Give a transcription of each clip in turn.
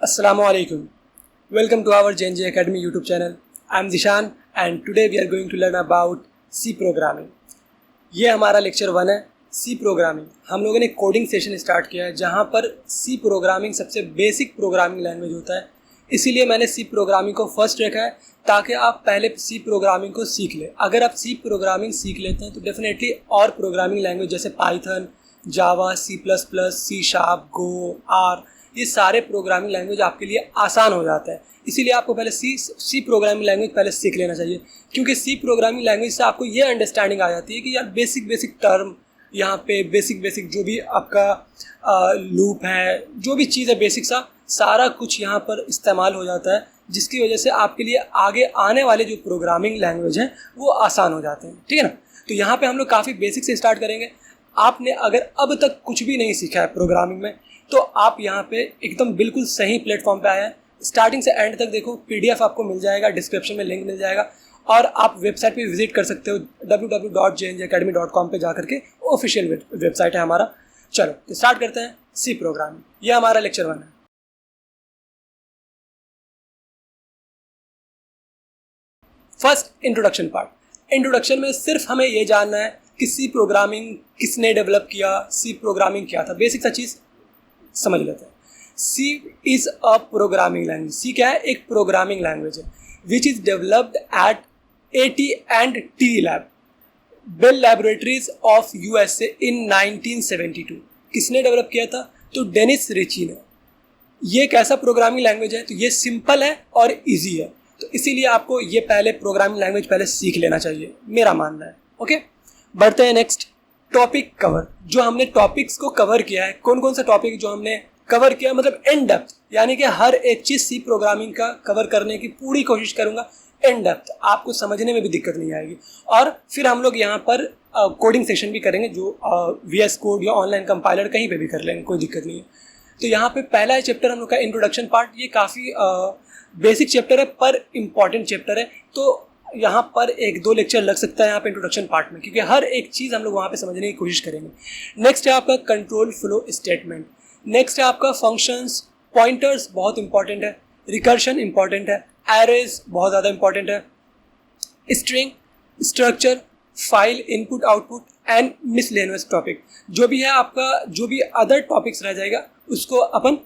Assalamu alaikum. Welcome to our JNJ Academy YouTube channel. I am Zishan and today we are going to learn about C programming. ये हमारा lecture 1 है C programming. हम लोगों ने coding session start किया है जहाँ पर C प्रोग्रामिंग सबसे बेसिक प्रोग्रामिंग लैंग्वेज होता है. इसीलिए मैंने C प्रोग्रामिंग को फर्स्ट रखा है ताकि आप पहले C प्रोग्रामिंग को सीख लें. अगर आप C प्रोग्रामिंग सीख लेते हैं तो डेफिनेटली और प्रोग्रामिंग लैंग्वेज जैसे Python, Java, C++, C#, Go, R, ये सारे प्रोग्रामिंग लैंग्वेज आपके लिए आसान हो जाता है. इसीलिए आपको पहले सी प्रोग्रामिंग लैंग्वेज पहले सीख लेना चाहिए, क्योंकि सी प्रोग्रामिंग लैंग्वेज से आपको ये अंडरस्टैंडिंग आ जाती है कि यार बेसिक टर्म, यहाँ पे बेसिक जो भी आपका लूप है, जो भी चीज़ है बेसिक सा सारा कुछ यहाँ पर इस्तेमाल हो जाता है, जिसकी वजह से आपके लिए आगे आने वाले जो प्रोग्रामिंग लैंग्वेज हैं वो आसान हो जाते हैं. ठीक है ना. तो यहाँ पे हम लोग काफ़ी बेसिक से स्टार्ट करेंगे. आपने अगर अब तक कुछ भी नहीं सीखा है प्रोग्रामिंग में तो आप यहाँ पे एकदम बिल्कुल सही प्लेटफॉर्म पे आए हैं. स्टार्टिंग से एंड तक देखो, पीडीएफ आपको मिल जाएगा, डिस्क्रिप्शन में लिंक मिल जाएगा और आप वेबसाइट पे विजिट कर सकते हो www.jnjacademy.com पे जाकर के. ऑफिशियल वेबसाइट है हमारा. चलो तो स्टार्ट करते हैं सी प्रोग्रामिंग. ये हमारा लेक्चर 1 है. First introduction part. इंट्रोडक्शन में सिर्फ हमें ये जानना है कि सी प्रोग्रामिंग किसने डेवलप किया, सी प्रोग्रामिंग क्या था, बेसिक सा चीज़ समझ लेते हैं. C is a programming language. C क्या है? एक प्रोग्रामिंग लैंग्वेज है which is developed at AT&T lab, Bell laboratories of USA in 1972. किसने डेवलप किया था? तो डेनिस रिची ने. ये कैसा प्रोग्रामिंग लैंग्वेज है? तो ये सिंपल है और ईजी है. तो इसीलिए आपको ये पहले प्रोग्रामिंग लैंग्वेज पहले सीख लेना चाहिए, मेरा मानना है. ओके, बढ़ते हैं नेक्स्ट. Topic cover. जो हमने टॉपिक्स को कवर किया है, कौन कौन सा टॉपिक जो हमने कवर किया, मतलब इन डेप्थ, यानी कि हर एक चीज़ सी प्रोग्रामिंग का कवर करने की पूरी कोशिश करूंगा इन डेप्थ. आपको समझने में भी दिक्कत नहीं आएगी. और फिर हम लोग यहाँ पर कोडिंग सेशन भी करेंगे, जो VS कोड या ऑनलाइन कंपाइलर कहीं पे भी कर लेंगे, कोई दिक्कत नहीं है. तो यहाँ पे पहला चैप्टर हम लोग का इंट्रोडक्शन पार्ट. ये काफ़ी बेसिक चैप्टर है पर इम्पॉर्टेंट चैप्टर है. तो यहाँ पर 1-2 लेक्चर लग सकता है यहाँ पे इंट्रोडक्शन पार्ट में, क्योंकि हर एक चीज़ हम लोग वहाँ पे समझने की कोशिश करेंगे. नेक्स्ट है आपका कंट्रोल फ्लो स्टेटमेंट. नेक्स्ट है आपका फंक्शंस, पॉइंटर्स बहुत इंपॉर्टेंट है, रिकर्शन इंपॉर्टेंट है, एरेज बहुत ज़्यादा इंपॉर्टेंट है, string, structure, file, input output and miscellaneous topic. जो भी है आपका, जो भी अदर टॉपिक्स रह जाएगा उसको अपन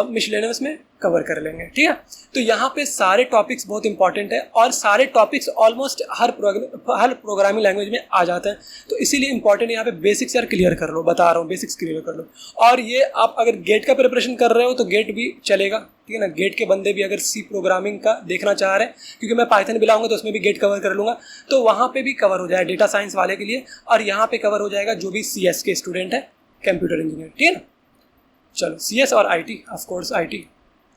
मिसलेनियस में कवर कर लेंगे. ठीक है. तो यहाँ पे सारे टॉपिक्स बहुत इंपॉर्टेंट है और सारे टॉपिक्स ऑलमोस्ट हर प्रोग्रामिंग लैंग्वेज में आ जाते हैं. तो इसीलिए इंपॉर्टेंट यहाँ पे बेसिक्स यार क्लियर कर लो, बता रहा हूँ, बेसिक्स क्लियर कर लो. और ये आप अगर गेट का प्रिपरेशन कर रहे हो तो गेट भी चलेगा. ठीक है ना. गेट के बंदे भी अगर सी प्रोग्रामिंग का देखना चाह रहे हैं, क्योंकि मैं पाइथन भी लाऊंगा तो उसमें भी गेट कवर कर लूँगा, तो वहाँ पर भी कवर हो जाएगा डेटा साइंस वाले के लिए, और यहाँ पर कवर हो जाएगा जो भी CS के स्टूडेंट है, कंप्यूटर इंजीनियर. ठीक है ना. चलो CS और IT, ऑफ कोर्स IT.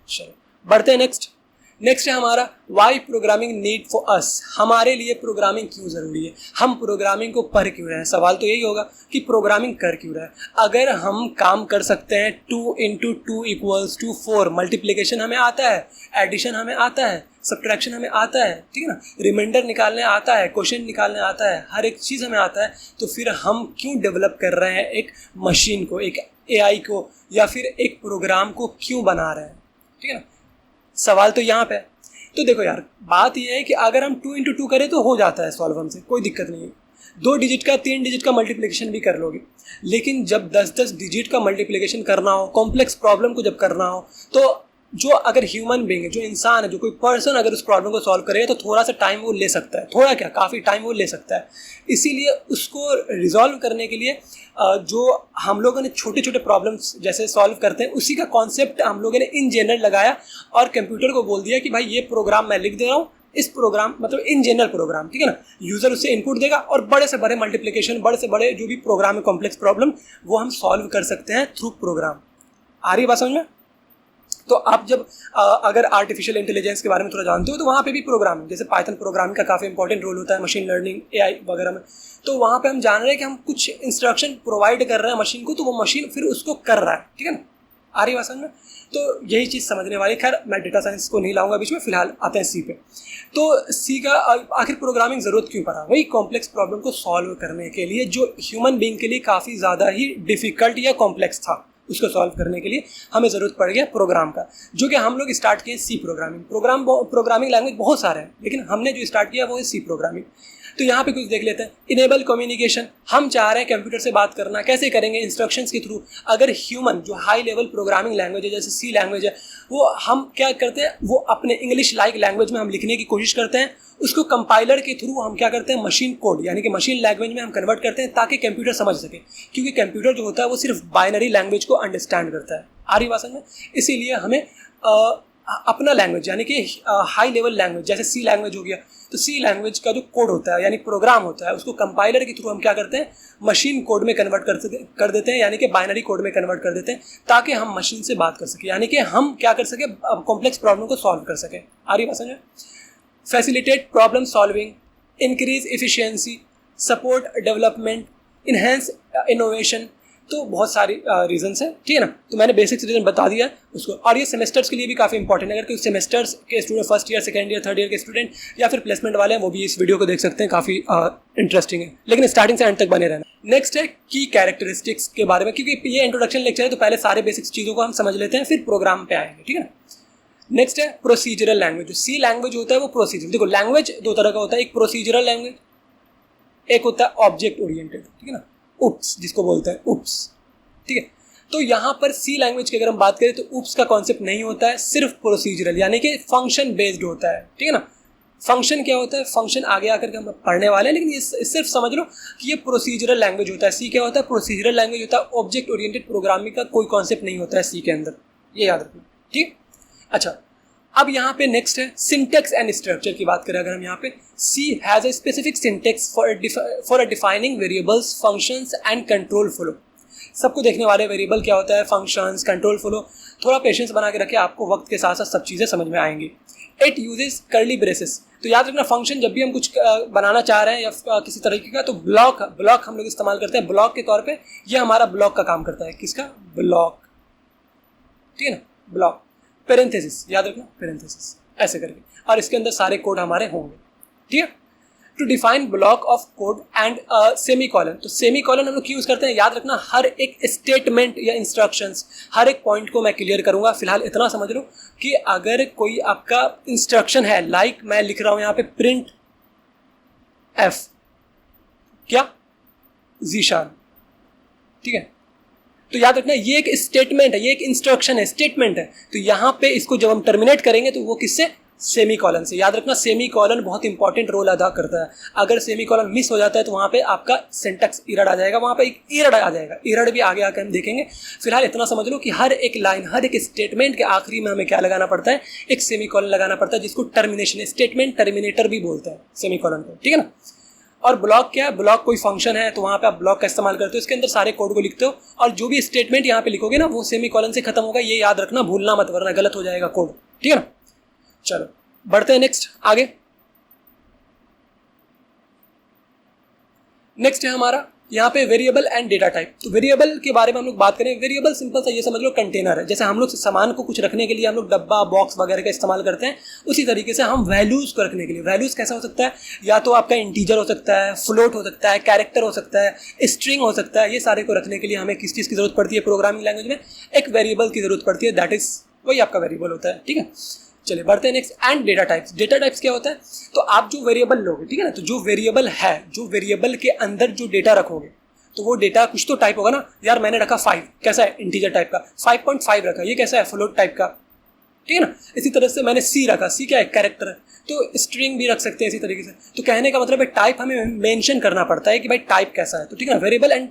चलो बढ़ते हैं नेक्स्ट है हमारा why programming need for us. हमारे लिए प्रोग्रामिंग क्यों ज़रूरी है, हम प्रोग्रामिंग को पढ़ क्यों रहे हैं. सवाल तो यही होगा कि प्रोग्रामिंग कर क्यों रहे हैं. अगर हम काम कर सकते हैं 2 × 2 = 4, मल्टीप्लिकेशन हमें आता है, एडिशन हमें आता है, सब्ट्रैक्शन हमें आता है, ठीक है ना, रिमाइंडर निकालने आता है, क्वेश्चन निकालने आता है, हर एक चीज़ हमें आता है, तो फिर हम क्यों डेवलप कर रहे हैं एक मशीन को, एक AI को, या फिर एक प्रोग्राम को क्यों बना रहे हैं. ठीक है ना. सवाल तो यहाँ पे है. तो देखो यार, बात ये है कि अगर हम 2 × 2 करें तो हो जाता है सॉल्व हमसे, कोई दिक्कत नहीं है. 2 डिजिट का 3 डिजिट का मल्टीप्लिकेशन भी कर लोगे. लेकिन जब 10-10 डिजिट का मल्टीप्लिकेशन करना हो, कॉम्प्लेक्स प्रॉब्लम को जब करना हो, तो जो अगर ह्यूमन बीइंग है, जो इंसान है, जो कोई पर्सन अगर उस प्रॉब्लम को सॉल्व करेगा तो थोड़ा सा टाइम वो ले सकता है, थोड़ा क्या काफ़ी टाइम वो ले सकता है. इसीलिए उसको रिजॉल्व करने के लिए जो हम लोगों ने छोटे छोटे प्रॉब्लम्स जैसे सॉल्व करते हैं, उसी का कॉन्सेप्ट हम लोगों ने इन जनरल लगाया और कंप्यूटर को बोल दिया कि भाई ये प्रोग्राम मैं लिख दे रहा हूँ, इस प्रोग्राम मतलब इन जनरल प्रोग्राम, ठीक है ना, यूज़र उससे इनपुट देगा और बड़े से बड़े मल्टीप्लिकेशन, बड़े से बड़े जो भी प्रोग्राम है कॉम्प्लेक्स प्रॉब्लम, वो हम सॉल्व कर सकते हैं थ्रू प्रोग्राम. आ रही बात समझ में. तो आप जब अगर आर्टिफिशियल इंटेलिजेंस के बारे में थोड़ा जानते हो तो वहाँ पे भी प्रोग्रामिंग, जैसे पाइथन प्रोग्रामिंग का काफ़ी इंपॉर्टेंट रोल होता है, मशीन लर्निंग, AI वगैरह में. तो वहाँ पे हम जान रहे हैं कि हम कुछ इंस्ट्रक्शन प्रोवाइड कर रहे हैं मशीन को, तो वो मशीन फिर उसको कर रहा है. ठीक है ना. आ रही बात समझ में. तो यही चीज़ समझने वाली. खैर मैं डेटा साइंस को नहीं लाऊंगा बीच में, फिलहाल आते हैं सी पे. तो सी का आखिर प्रोग्रामिंग ज़रूरत क्यों पड़ा? वही कॉम्प्लेक्स प्रॉब्लम को सॉल्व करने के लिए, जो ह्यूमन बीइंग के लिए काफ़ी ज़्यादा ही डिफ़िकल्ट या कॉम्प्लेक्स था. उसको सॉल्व करने के लिए हमें ज़रूरत पड़ गया प्रोग्राम का, जो कि हम लोग स्टार्ट किए सी प्रोग्रामिंग। प्रोग्रामिंग लैंग्वेज बहुत सारे हैं, लेकिन हमने जो स्टार्ट किया वो है सी प्रोग्रामिंग। तो यहाँ पे कुछ देख लेते हैं। इनेबल कम्युनिकेशन, हम चाह रहे हैं कंप्यूटर से बात करना, कैसे करेंगे? इंस्ट्रक्शंस के थ्रू। अगर ह्यूमन जो हाई लेवल प्रोग्रामिंग लैंग्वेज है जैसे सी लैंग्वेज है, वो हम क्या करते हैं, वो अपने इंग्लिश लाइक लैंग्वेज में हम लिखने की कोशिश करते हैं, उसको कंपाइलर के थ्रू हम क्या करते हैं, मशीन कोड यानी कि मशीन लैंग्वेज में हम कन्वर्ट करते हैं ताकि कंप्यूटर समझ सके, क्योंकि कंप्यूटर जो होता है वो सिर्फ बाइनरी लैंग्वेज को अंडरस्टैंड करता है। आ रही बात समझ में? इसीलिए हमें अपना लैंग्वेज यानी कि हाई लेवल लैंग्वेज जैसे सी लैंग्वेज हो गया, तो सी लैंग्वेज का जो कोड होता है यानी प्रोग्राम होता है, उसको कंपाइलर के थ्रू हम क्या करते हैं, मशीन कोड में कन्वर्ट कर देते हैं, यानी कि बाइनरी कोड में कन्वर्ट कर देते हैं, ताकि हम मशीन से बात कर सकें, यानी कि हम क्या कर सकें, कॉम्प्लेक्स प्रॉब्लम को सॉल्व कर सकें। आ रही बात समझ में? Facilitate problem solving, increase efficiency, support development, enhance innovation. तो बहुत सारी रीजंस हैं, ठीक है ना। तो मैंने बेसिक्स रीजन बता दिया उसको, और ये सेमेस्टर्स के लिए भी काफ़ी इंपॉर्टेंट है। अगर कोई सेमेस्टर्स के student, first year, second year, third year के स्टूडेंट या फिर प्लेसमेंट वाले हैं, वो भी इस वीडियो को देख सकते हैं, काफ़ी इंटरेस्टिंग है, लेकिन स्टार्टिंग से एंड तक बने रहना। नेक्स्ट है की कैरेक्टरिस्टिक्स के बारे में, क्योंकि ये इंट्रोडक्शन लेक्चर है तो पहले सारे बेसिक्स चीज़ों को हम समझ लेते हैं, फिर प्रोग्राम पे आएंगे, ठीक है। नेक्स्ट है प्रोसीजरल लैंग्वेज। जो सी लैंग्वेज होता है वो प्रोसीजर, देखो लैंग्वेज दो तरह का होता है, एक प्रोसीजरल लैंग्वेज, एक होता है ऑब्जेक्ट ओरिएंटेड, ठीक है ना, उप्स जिसको बोलते हैं, उप्स, ठीक है। तो यहाँ पर सी लैंग्वेज की अगर हम बात करें तो उप्स का कॉन्सेप्ट नहीं होता है, सिर्फ प्रोसीजरल यानी कि फंक्शन बेस्ड होता है, ठीक है ना। फंक्शन क्या होता है, फंक्शन आगे आकर के हम पढ़ने वाले हैं, लेकिन ये सिर्फ समझ लो कि ये प्रोसीजरल लैंग्वेज होता है। सी क्या होता है, प्रोसीजरल लैंग्वेज होता है, ऑब्जेक्ट ओरिएंटेड प्रोग्रामिंग का कोई कॉन्सेप्ट नहीं होता है सी के अंदर, ये याद रखना, ठीक। अच्छा, अब यहाँ पे नेक्स्ट है सिंटेक्स एंड स्ट्रक्चर की बात करें अगर हम यहाँ पे, C has a specific syntax for a defining variables, functions and control flow. सबको देखने वाले वेरिएबल क्या होता है, फंक्शंस, कंट्रोल फ्लो। थोड़ा पेशेंस बना के रखें, आपको वक्त के साथ साथ सब चीज़ें समझ में आएंगी। इट यूजेस कर्ली ब्रेसेस, तो याद रखना फंक्शन जब भी हम कुछ बनाना चाह रहे हैं या किसी तरीके का, तो ब्लॉक हम लोग इस्तेमाल करते हैं। ब्लॉक के तौर पे ये हमारा ब्लॉक का काम करता है, किसका, ब्लॉक, ठीक है ना, ब्लॉक। पेरेंथेसिस याद रखना, पेरेंथेसिस ऐसे करके, और इसके अंदर सारे कोड हमारे होंगे, ठीक है। To define block of code and semicolon, तो सेमी कॉलन हम लोग क्यों यूज करते हैं, याद रखना हर एक स्टेटमेंट या इंस्ट्रक्शंस, हर एक पॉइंट को मैं क्लियर करूंगा। फिलहाल इतना समझ लो कि अगर कोई आपका इंस्ट्रक्शन है, लाइक मैं लिख रहा हूं यहाँ पे प्रिंट एफ, क्या, जीशान, ठीक है, तो याद रखना ये एक स्टेटमेंट है, ये एक इंस्ट्रक्शन है, स्टेटमेंट है। तो यहाँ पे इसको जब हम टर्मिनेट करेंगे तो वो किससे, सेमी कॉलन से। याद रखना सेमी कॉलन बहुत इंपॉर्टेंट रोल अदा करता है। अगर सेमी कॉलन मिस हो जाता है तो वहाँ पे आपका सिंटैक्स एरर आ जाएगा, वहाँ पे एक एरर आ जाएगा, एरर भी आगे आकर हम देखेंगे। फिलहाल इतना समझ लो कि हर एक लाइन, हर एक स्टेटमेंट के आखिरी में हमें क्या लगाना पड़ता है, एक सेमी कॉलन लगाना पड़ता है, जिसको टर्मिनेशन स्टेटमेंट टर्मिनेटर भी बोलते हैं सेमी कॉलन को, ठीक है ना। और ब्लॉक क्या है, ब्लॉक कोई फंक्शन है तो वहाँ पे आप ब्लॉक का इस्तेमाल करते हो, इसके अंदर सारे कोड को लिखते हो, और जो भी स्टेटमेंट यहाँ पे लिखोगे ना वो सेमी कॉलन से खत्म होगा, ये याद रखना, भूलना मत, वरना गलत हो जाएगा कोड, ठीक है ना। चलो बढ़ते हैं नेक्स्ट आगे। नेक्स्ट है हमारा यहाँ पे वेरिएबल एंड डेटा टाइप। तो वेरिएबल के बारे में हम लोग बात करें, वेरिएबल सिंपल सा ये समझ लो कंटेनर है। जैसे हम लोग सामान को कुछ रखने के लिए हम लोग डब्बा, बॉक्स वगैरह का इस्तेमाल करते हैं, उसी तरीके से हम वैल्यूज को रखने के लिए, वैल्यूज कैसा हो सकता है, या तो आपका इंटीजर हो सकता है, फ्लोट हो सकता है, कैरेक्टर हो सकता है, स्ट्रिंग हो सकता है। ये सारे को रखने के लिए हमें किस चीज़ की जरूरत पड़ती है, प्रोग्रामिंग लैंग्वेज में एक वेरिएबल की जरूरत पड़ती है, दैट इज वही आपका वेरिएबल होता है, ठीक है। चलिए बढ़ते हैं next, and data types. Data types क्या होता है, तो आप जो वेरिएबल लोगे, ठीक है ना, तो जो वेरिएबल है, जो वेरिएबल के अंदर जो डेटा रखोगे, तो वो डेटा कुछ तो टाइप होगा ना। यार मैंने रखा 5, कैसा है, इंटीजर टाइप का, 5.5 रखा, ये कैसा है, फ्लोट टाइप का, ठीक है ना। इसी तरह से मैंने सी रखा, सी क्या है, कैरेक्टर है, तो स्ट्रिंग भी रख सकते हैं इसी तरीके से। तो कहने का मतलब है टाइप हमें मेंशन करना पड़ता है कि भाई टाइप कैसा है, तो ठीक है ना। वेरिएबल एंड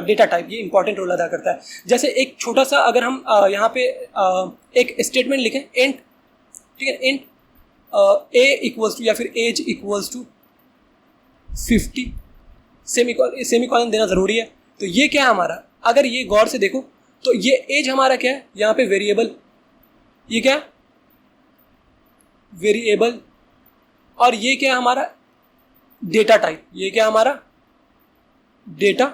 डेटा टाइप ये इंपॉर्टेंट रोल अदा करता है। जैसे एक छोटा सा अगर हम यहाँ पे एक स्टेटमेंट लिखें, इंट, ठीक है, इंट ए इक्वल्स टू या फिर age equals to 50, semicolon देना जरूरी है। तो ये क्या है हमारा, अगर ये गौर से देखो तो ये एज हमारा क्या है, यहाँ पे वेरिएबल, ये क्या, वेरिएबल, और ये क्या है हमारा, डेटा टाइप, ये क्या हमारा, डेटा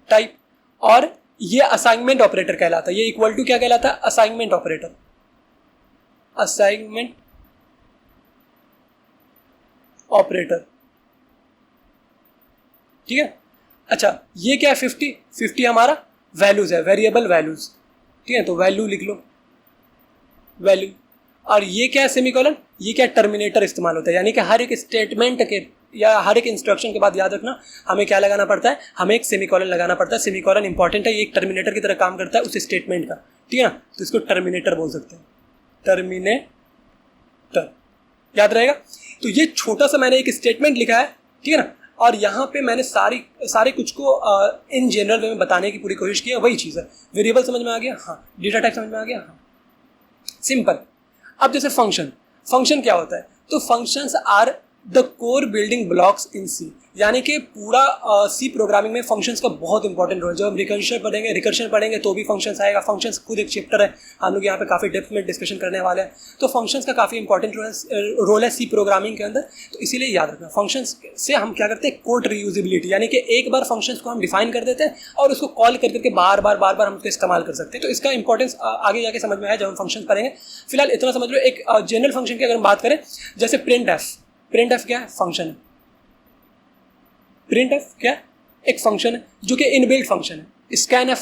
टाइप, और ये असाइनमेंट ऑपरेटर कहलाता है, ये इक्वल टू क्या कहलाता है, असाइनमेंट ऑपरेटर, असाइनमेंट ऑपरेटर, ठीक है। अच्छा ये क्या है, 50 हमारा वैल्यूज़ है, वेरिएबल वैल्यूज़, ठीक है, तो वैल्यू लिख लो, वैल्यू। और ये क्या है सेमीकोलन, ये क्या टर्मिनेटर इस्तेमाल होता है, यानी कि हर एक स्टेटमेंट के या हर एक इंस्ट्रक्शन के बाद याद रखना हमें क्या लगाना पड़ता है, हमें एक सेमीकोलन लगाना पड़ता है। सेमीकोलन इंपॉर्टेंट है, ये एक टर्मिनेटर की तरह काम करता है उस स्टेटमेंट का, ठीक है ना, तो इसको टर्मिनेटर बोल सकते हैं, टर्मिनेटर, याद रहेगा। तो ये छोटा सा मैंने एक स्टेटमेंट लिखा है, ठीक है ना, और यहाँ पे मैंने सारे कुछ को इन जनरल वे में बताने की पूरी कोशिश की है। वही चीज़ है, वेरिएबल समझ में आ गया, हाँ, डेटा टाइप समझ में आ गया, हाँ, सिंपल। अब जैसे फंक्शन क्या होता है, तो functions are the core building blocks in C, यानी कि पूरा सी प्रोग्रामिंग में फंक्शंस का बहुत इंपॉर्टेंट रोल है। जब हम रिकर्शन पढ़ेंगे तो भी फंक्शंस आएगा, फंक्शंस खुद एक चैप्टर है, हम लोग यहाँ पे काफ़ी डेप्थ में डिस्कशन करने वाले हैं। तो फंक्शंस का काफ़ी इंपॉर्टेंट रोल है सी प्रोग्रामिंग के अंदर, तो इसीलिए याद रखना फंक्शंस से हम क्या करते हैं, कोड रीयूजेबिलिटी, यानी कि एक बार फंक्शंस को हम डिफाइन कर देते हैं और उसको कॉल करके बार बार हम उसको इस्तेमाल कर सकते हैं। तो इसका इंपॉर्टेंस आगे जाके समझ में आया जब हम फंक्शन पढ़ेंगे। फिलहाल इतना समझ लो, एक जनरल फंक्शन की अगर हम बात करें, जैसे प्रिंट एफ क्या है, फंक्शन है। प्रिंट एफ क्या है, एक फंक्शन है जो कि इनबिल्ट फंक्शन है। स्कैन एफ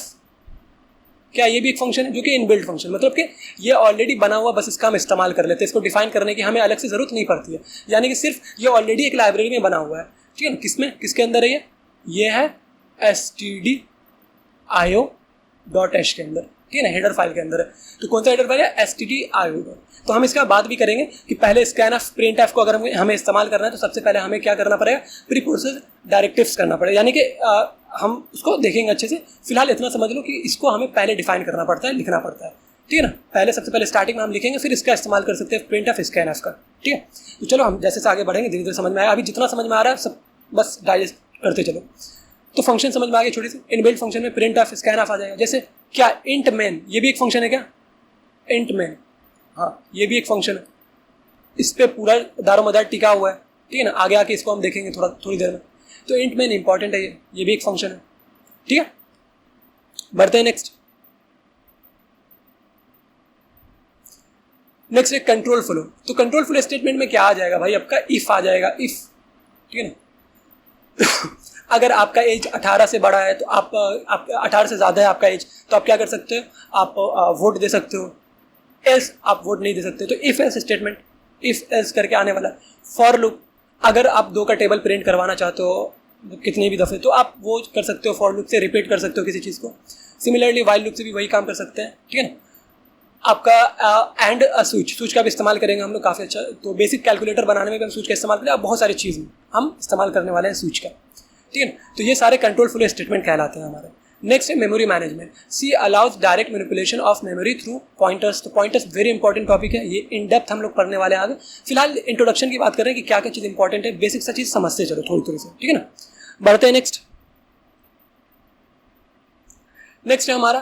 क्या, ये भी एक फंक्शन है जो कि इनबिल्ट फंक्शन, मतलब कि ये ऑलरेडी बना हुआ, बस इसका हम इस्तेमाल कर लेते हैं, इसको डिफाइन करने की हमें अलग से जरूरत नहीं पड़ती है, यानी कि सिर्फ ये ऑलरेडी एक लाइब्रेरी में बना हुआ है, ठीक है ना। किसके अंदर है ये है stdio.h के अंदर, ठीक है ना, हेडर फाइल के अंदर है। तो कौन सा हेडर फाइल है, stdio। तो हम इसका बात भी करेंगे कि पहले स्कैन एफ प्रिंट एफ को अगर हमें इस्तेमाल करना है तो सबसे पहले हमें क्या करना पड़ेगा, प्री प्रोसेस डायरेक्टिव्स करना पड़ेगा, यानी कि हम उसको देखेंगे अच्छे से। फिलहाल इतना समझ लो कि इसको हमें पहले डिफाइन करना पड़ता है, लिखना पड़ता है, ठीक है ना। सबसे पहले स्टार्टिंग में हम लिखेंगे, फिर इसका इस्तेमाल कर सकते हैं प्रिंट एफ स्कैन एफ का, ठीक है। तो चलो हम जैसे आगे बढ़ेंगे धीरे धीरे समझ में आया, अभी जितना समझ में आ रहा है सब बस डाइजेस्ट करते चलो। तो फंक्शन समझ में आ गया, छोटी सी इनबिल्ट फंक्शन में प्रिंट एफ स्कैन एफ आ जाएगा। जैसे क्या, इंट मैन, ये भी एक फंक्शन है क्या, इंट मैन, हाँ, ये भी एक फंक्शन है, इस पे पूरा दारोमदार टिका हुआ है, ठीक है ना। आगे आके इसको हम देखेंगे थोड़ी देर में। तो इंट मैन इंपॉर्टेंट है, ये भी एक फंक्शन है, ठीक है। बढ़ते हैं नेक्स्ट है कंट्रोल फ्लो। तो कंट्रोल फ्लो स्टेटमेंट में क्या आ जाएगा भाई, आपका इफ आ जाएगा, इफ, ठीक है ना। अगर आपका एज 18 से बड़ा है तो आप 18 से ज़्यादा है आपका एज, तो आप क्या कर सकते हो, आप वोट दे सकते हो, एल्स आप वोट नहीं दे सकते। तो if else statement, if else करके आने वाला। फॉर लूप, अगर आप 2 का टेबल प्रिंट करवाना चाहते हो कितने भी दफ़े, तो आप वो कर सकते हो, फॉर लूप से रिपीट कर सकते हो किसी चीज़ को। सिमिलरली वाइल लूप से भी वही काम कर सकते हैं, ठीक है ना। आपका एंड स्विच का भी इस्तेमाल करेंगे हम लोग काफ़ी अच्छा। तो बेसिक कैलकुलेटर बनाने में भी हम स्विच का इस्तेमाल करें, बहुत सारी चीज़ में हम इस्तेमाल करने वाले हैं स्विच का, ठीक है ना। तो ये सारे कंट्रोल फ्लो स्टेटमेंट कहलाते हैं हमारे। नेक्स्ट है memory management. C allows direct manipulation of memory through pointers. तो पॉइंटर्स वेरी इंपॉर्टेंट टॉपिक है, ये इन डेप्थ हम लोग पढ़ने वाले हैं आगे। फिलहाल इंट्रोडक्शन की बात कर रहे हैं कि क्या क्या चीज़ इंपॉर्टेंट है, बेसिक सा चीज़ समझते चलो थोड़ी से, ठीक है ना। बढ़ते हैं नेक्स्ट है हमारा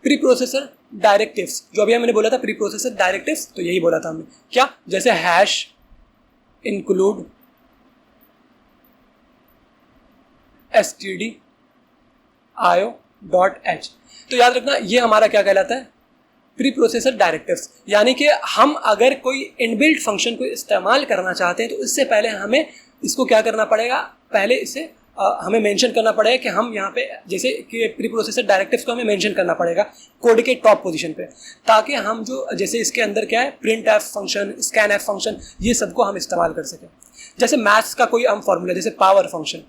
प्री प्रोसेसर डायरेक्टिव्स। जो अभी मैंने बोला था प्री प्रोसेसर डायरेक्टिव्स, तो यही बोला था हमने, क्या, जैसे हैश इंक्लूड stdio.h। तो याद रखना ये हमारा क्या कहलाता है, प्री प्रोसेसर डायरेक्टिव्स, यानी कि हम अगर कोई इनबिल्ट फंक्शन को इस्तेमाल करना चाहते हैं तो इससे पहले हमें इसको क्या करना पड़ेगा, पहले इसे हमें मेंशन करना पड़ेगा कि हम यहाँ पे जैसे कि प्री प्रोसेसर डायरेक्टिव्स को हमें मेंशन करना पड़ेगा कोड के टॉप पोजीशन पे, ताकि हम जो जैसे इसके अंदर क्या है, print f function, scan F function, ये सबको हम इस्तेमाल कर सकें। जैसे मैथ्स का कोई हम फॉर्मूला, जैसे power function,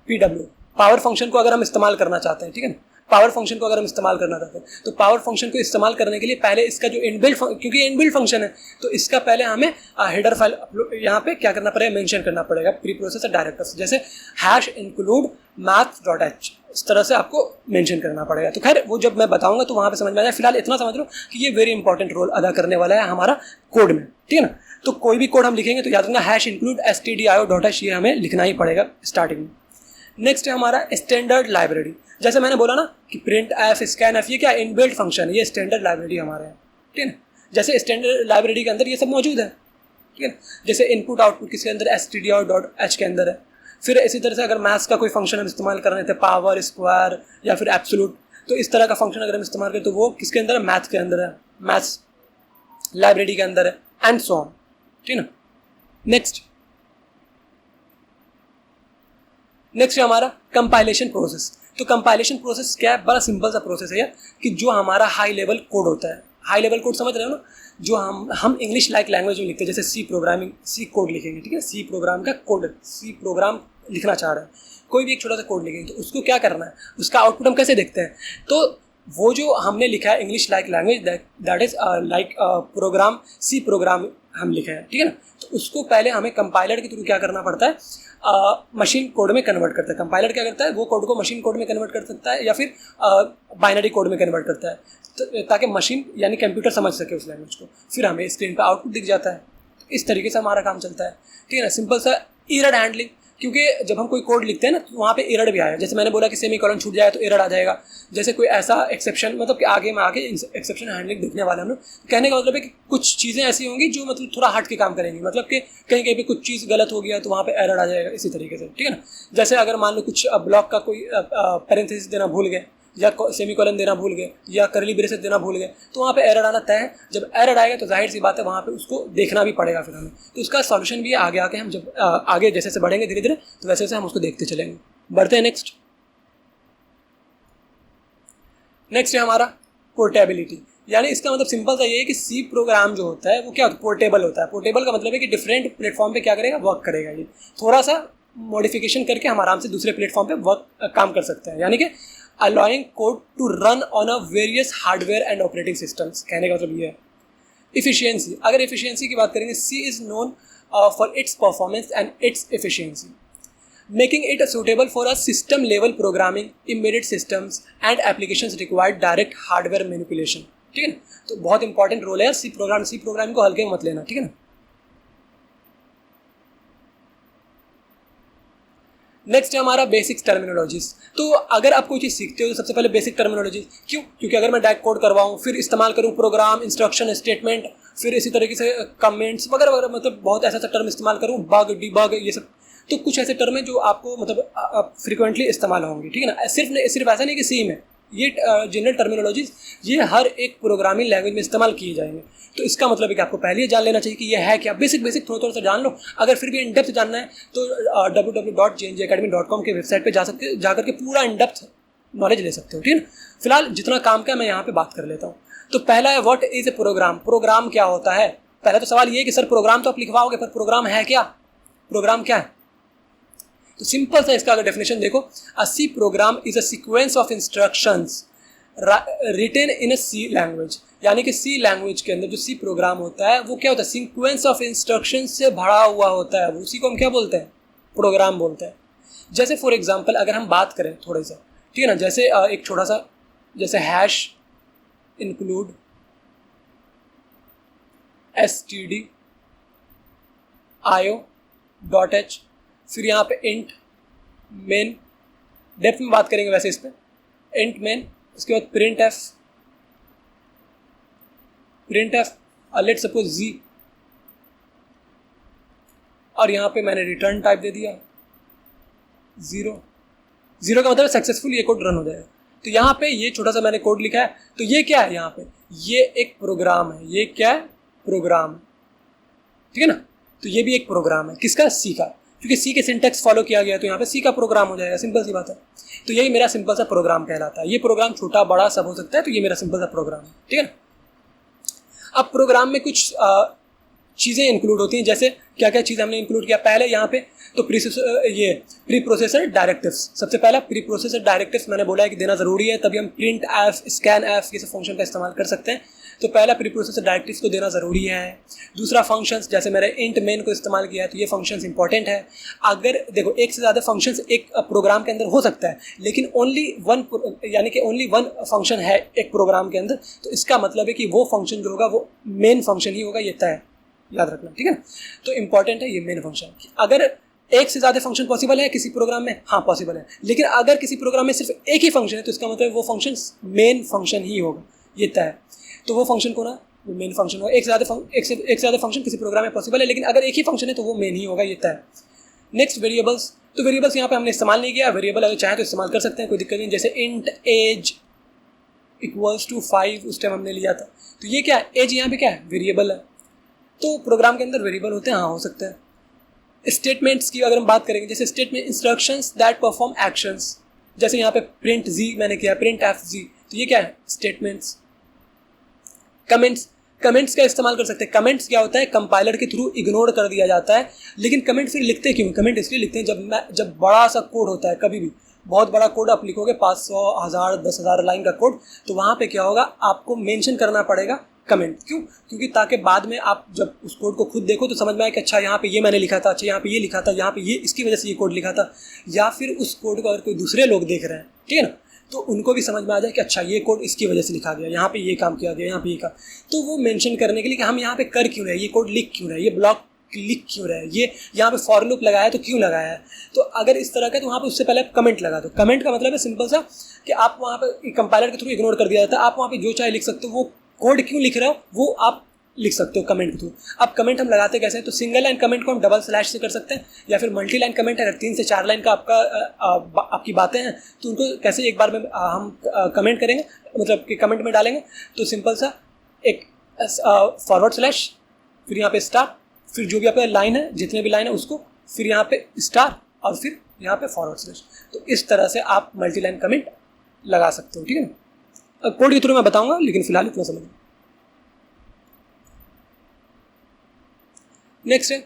PW, power function को अगर हम इस्तेमाल करना चाहते हैं, ठीक है ना, पावर फंक्शन को अगर हम इस्तेमाल करना चाहते हैं तो पावर फंक्शन को इस्तेमाल करने के लिए पहले इसका जो इनबिल्ट, क्योंकि इनबिल्ट फंक्शन है तो इसका पहले हमें हेडर फाइल यहाँ पे क्या करना पड़ेगा, मेंशन करना पड़ेगा प्री प्रोसेसर डायरेक्टिव्स, जैसे हैश इंक्लूड maths.h, इस तरह से आपको मेंशन करना पड़ेगा। तो खैर वो जब मैं बताऊंगा तो वहाँ पे समझ में आ जाए। फिलहाल इतना समझ लो कि ये वेरी इंपॉर्टेंट रोल अदा करने वाला है हमारा कोड में, ठीक है ना। तो कोई भी कोड हम लिखेंगे तो याद रखना हैश इंक्लूड stdio.h, ये हमें लिखना ही पड़ेगा स्टार्टिंग में। नेक्स्ट है हमारा स्टैंडर्ड लाइब्रेरी। जैसे मैंने बोला ना कि प्रिंट एफ, स्कैन एफ, ये क्या इनबिल्ट फंक्शन है, ये स्टैंडर्ड लाइब्रेरी हमारे हैं, ठीक है ना। जैसे स्टैंडर्ड लाइब्रेरी के अंदर ये सब मौजूद है, ठीक है ना। जैसे इनपुट आउटपुट किसके अंदर, stdio.h के अंदर है। फिर इसी तरह से अगर मैथ्स का कोई फंक्शन हम इस्तेमाल कर रहे थे, पावर, स्क्वायर या फिर एब्सोल्यूट, तो इस तरह का फंक्शन अगर हम इस्तेमाल करें तो वो किसके अंदर है, मैथ्स के अंदर है, मैथ्स लाइब्रेरी के अंदर है, एंड सो ऑन, ठीक है ना। नेक्स्ट है हमारा कंपाइलेशन प्रोसेस। तो कंपाइलेशन प्रोसेस क्या है, बड़ा सिंपल सा प्रोसेस है यार, कि जो हमारा हाई लेवल कोड होता है, हाई लेवल कोड समझ रहे हो ना, जो हम इंग्लिश लाइक लैंग्वेज में लिखते हैं, जैसे सी प्रोग्रामिंग, सी कोड लिखेंगे, ठीक है, सी प्रोग्राम का कोड, सी प्रोग्राम लिखना चाह रहे हैं, कोई भी एक छोटा सा कोड लिखेंगे, तो उसको क्या करना है, उसका आउटपुट हम कैसे देखते हैं, तो वो जो हमने लिखा है English like language, that is like program, C program हम लिखे हैं, ठीक है ना, तो उसको पहले हमें कंपाइलर के थ्रू क्या करना पड़ता है, मशीन कोड में कन्वर्ट करता है। कंपाइलर क्या करता है, वो कोड को मशीन कोड में कन्वर्ट कर सकता है या फिर बाइनरी कोड में कन्वर्ट करता है, ताकि मशीन यानी कंप्यूटर समझ सके उस लैंग्वेज को, फिर हमें स्क्रीन पर आउटपुट दिख जाता है। इस तरीके से हमारा काम चलता है, ठीक है ना, सिंपल सा एरर हैंडलिंग, क्योंकि जब हम कोई कोड लिखते हैं ना तो वहाँ पे एरर भी आया, जैसे मैंने बोला कि सेमीकोलन छूट जाए तो एरर आ जाएगा, जैसे कोई ऐसा एक्सेप्शन, मतलब कि आगे में आगे एक्सेप्शन हैंडलिंग दिखने वाला है ना, कहने का मतलब है कि कुछ चीज़ें ऐसी होंगी जो मतलब थोड़ा हट के काम करेंगी, मतलब कि कहीं कहीं पे कुछ चीज़ गलत हो गया तो वहाँ पे एरर आ जाएगा, इसी तरीके से, ठीक है ना। जैसे अगर मान लो कुछ ब्लॉक का कोई पैरेंथेसिस देना भूल गए, या सेमीकोलन देना भूल गए, या करली ब्रेसेस देना भूल गए, तो वहाँ पे एरर आना तय है। जब एरर आएगा तो जाहिर सी बात है वहाँ पे उसको देखना भी पड़ेगा फिर हमें, तो उसका सॉल्यूशन भी है, आगे आके हम जब आगे जैसे जैसे बढ़ेंगे धीरे धीरे तो वैसे वैसे हम उसको देखते चलेंगे। बढ़ते हैं नेक्स्ट है हमारा पोर्टेबिलिटी, यानी इसका मतलब सिंपल सा ये है कि सी प्रोग्राम जो होता है वो क्या होता है, पोर्टेबल होता है। पोर्टेबल का मतलब है कि डिफरेंट प्लेटफॉर्म पे क्या करेगा, वर्क करेगा, ये थोड़ा सा मॉडिफिकेशन करके हम आराम से दूसरे प्लेटफॉर्म पे वर्क काम कर सकते हैं, यानी कि allowing code to run on a various hardware and operating systems। कहने का मतलब ये है। Efficiency, अगर efficiency की बात करेंगे, C is known for its performance and its efficiency, making it suitable for a system level programming, embedded systems and applications required direct hardware manipulation, ठीक है ना। तो बहुत इंपॉर्टेंट रोल है सी प्रोग्राम को हल्के में मत लेना, ठीक है ना। नेक्स्ट है हमारा बेसिक्स टर्मिनोलॉजीज। तो अगर आप कोई चीज़ सीखते हो तो सबसे पहले बेसिक टर्मिनोलॉजीज, क्यों, क्योंकि अगर मैं डायरेक्ट कोड करवाऊँ फिर इस्तेमाल करूँ प्रोग्राम, इंस्ट्रक्शन, स्टेटमेंट, फिर इसी तरीके से कमेंट्स वगैरह वगैरह, मतलब बहुत ऐसा टर्म इस्तेमाल करूँ, बग, डीबग, ये सब, तो कुछ ऐसे टर्म है जो आपको मतलब फ्रिक्वेंटली इस्तेमाल होंगे, ठीक है ना। सिर्फ ऐसा नहीं कि सी में, ये जनरल टर्मिनोलॉजीज ये हर एक प्रोग्रामिंग लैंग्वेज में इस्तेमाल किए जाएंगे। तो इसका मतलब है कि आपको पहले ही जान लेना चाहिए कि ये है क्या, बेसिक थोड़ा सा जान लो। अगर फिर भी इन डेप्थ जानना है तो www.jnjacademy.com के वेबसाइट पे जा करके पूरा इन डेप्थ नॉलेज ले सकते हो, ठीक है ना। फिलहाल जितना काम का मैं यहाँ पे बात कर लेता हूँ। तो पहला है what is a program. Program क्या होता है। पहला तो सवाल ये है कि सर प्रोग्राम तो आप लिखवाओगे, पर प्रोग्राम है क्या, प्रोग्राम क्या है। तो सिंपल सा इसका अगर डेफिनेशन देखो, a C program is a sequence of instructions written in a C language, यानी कि सी लैंग्वेज के अंदर जो सी प्रोग्राम होता है वो क्या होता है, सीक्वेंस ऑफ इंस्ट्रक्शन से भरा हुआ होता है, उसी को हम क्या बोलते हैं, प्रोग्राम बोलते हैं। जैसे फॉर एग्जांपल अगर हम बात करें थोड़ा सा, ठीक है ना, जैसे एक छोटा सा, जैसे हैश इंक्लूड std io.h, फिर यहाँ पे इंट मेन, डेप्थ में बात करेंगे वैसे इस पर, इंट मेन, उसके बाद प्रिंट एफ लेट सपोज जी, और यहाँ पे मैंने रिटर्न टाइप दे दिया 0 का मतलब सक्सेसफुल ये कोड रन हो जाएगा। तो यहाँ पे ये छोटा सा मैंने कोड लिखा है, तो ये क्या है, यहाँ पे ये एक प्रोग्राम है, ये क्या है, प्रोग्राम है, ठीक है ना। तो ये भी एक प्रोग्राम है, किसका, सी का, क्योंकि सी के सिंटैक्स फॉलो किया गया तो यहाँ पे सी का प्रोग्राम हो जाएगा, सिंपल सी बात है। तो यही मेरा सिंपल सा प्रोग्राम कहलाता है। ये प्रोग्राम छोटा बड़ा सब हो सकता है, तो ये मेरा सिंपल सा प्रोग्राम है, ठीक है ना। अब प्रोग्राम में कुछ चीज़ें इंक्लूड होती हैं, जैसे क्या क्या चीज़ हमने इंक्लूड किया पहले यहाँ पे, तो प्री प्रोसेसर डायरेक्टिव्स। सबसे पहला प्री प्रोसेसर डायरेक्टिव्स मैंने बोला है कि देना ज़रूरी है, तभी हम प्रिंट एफ, स्कैन एफ ये सब फंक्शन का इस्तेमाल कर सकते हैं। तो पहला प्री प्रोसेसर डायरेक्टिव्स को देना ज़रूरी है। दूसरा फंक्शंस, जैसे मैंने इंट मेन को इस्तेमाल किया है, तो ये फंक्शंस इंपॉर्टेंट है। अगर देखो एक से ज़्यादा फंक्शंस एक प्रोग्राम के अंदर हो सकता है, लेकिन ओनली वन, यानी कि ओनली वन फंक्शन है एक प्रोग्राम के अंदर, तो इसका मतलब है कि वो फंक्शन जो होगा वो मेन फंक्शन ही होगा, ये तय है, याद रखना, ठीक है ना। तो इंपॉर्टेंट है ये मेन फंक्शन। अगर एक से ज़्यादा फंक्शन पॉसिबल है किसी प्रोग्राम में, हाँ पॉसिबल है, लेकिन अगर किसी प्रोग्राम में सिर्फ एक ही फंक्शन है तो इसका मतलब वो फंक्शन मेन फंक्शन ही होगा, ये तय है। तो वो फंक्शन को ना वो मेन फंक्शन होगा। एक से ज़्यादा फंक्शन किसी प्रोग्राम में पॉसिबल है, लेकिन अगर एक ही फंक्शन है तो वो मेन ही होगा, ये तय है। नेक्स्ट वेरिएबल्स, तो वेरिएबल्स यहाँ पे हमने इस्तेमाल नहीं किया, वेरिएबल अगर चाहे तो इस्तेमाल कर सकते हैं, कोई दिक्कत नहीं। जैसे इंट एज इक्वल्स टू 5 उस टाइम हमने लिया था, तो ये क्या है, एज यहाँ पे क्या है, वेरिएबल है। तो प्रोग्राम के अंदर वेरिएबल होते हैं, हाँ हो सकते हैं। स्टेटमेंट्स की अगर हम बात करेंगे, जैसे statement instructions that perform actions, जैसे यहाँ पे प्रिंट जी मैंने किया, प्रिंट एफ जी, तो ये क्या है, स्टेटमेंट्स। कमेंट्स का इस्तेमाल कर सकते हैं। कमेंट्स क्या होता है, कंपाइलर के थ्रू इग्नोर कर दिया जाता है, लेकिन कमेंट फिर लिखते क्यों, कमेंट इसलिए लिखते हैं जब बड़ा सा कोड होता है, कभी भी बहुत बड़ा कोड आप लिखोगे 500, 1000, 10,000 लाइन का कोड, तो वहाँ पे क्या होगा, आपको मेंशन करना पड़ेगा कमेंट। क्यों, क्योंकि ताकि बाद में आप जब उस कोड को खुद देखो तो समझ में आए कि अच्छा यहाँ पे ये मैंने लिखा था, अच्छा यहाँ पे ये लिखा था, यहाँ पे ये इसकी वजह से ये कोड लिखा था, या फिर उस कोड को अगर कोई दूसरे लोग देख रहे हैं, ठीक है ना, तो उनको भी समझ में आ जाए कि अच्छा ये कोड इसकी वजह से लिखा गया, यहाँ पे ये काम किया गया, यहाँ पे ये काम, तो वो मेंशन करने के लिए कि हम यहाँ पे कर क्यों रहे हैं, ये कोड लिख क्यों रहे हैं, ये ब्लॉक लिख क्यों रहे हैं, ये यहाँ पे फॉर लूप लगाया तो क्यों लगाया है। तो अगर इस तरह का, तो वहाँ पे उससे पहले आप कमेंट लगा दो। कमेंट का मतलब है सिंपल सा कि आप वहाँ पे कंपाइलर के थ्रू इग्नोर कर दिया जाता है, आप वहाँ पे जो चाहे लिख सकते हो, वो कोड क्यों लिख रहे हो वो आप लिख सकते हो कमेंट के थ्रू। अब कमेंट हम लगाते कैसे हैं, तो सिंगल लाइन कमेंट को हम डबल स्लैश से कर सकते हैं, या फिर मल्टी लाइन कमेंट अगर 3 से 4 लाइन का आपकी बातें हैं तो उनको कैसे एक बार में हम कमेंट करेंगे, मतलब कि कमेंट में डालेंगे, तो सिंपल सा एक फॉरवर्ड स्लैश, फिर यहाँ पे स्टार, फिर जो भी आपका लाइन है, जितने भी लाइन है उसको, फिर यहाँ पे स्टार, और फिर यहाँ पे फॉरवर्ड स्लैश। तो इस तरह से आप मल्टी लाइन कमेंट लगा सकते हो, ठीक है ना। कोड के थ्रू मैं बताऊंगा, लेकिन फिलहाल इतना समझ। नेक्स्ट है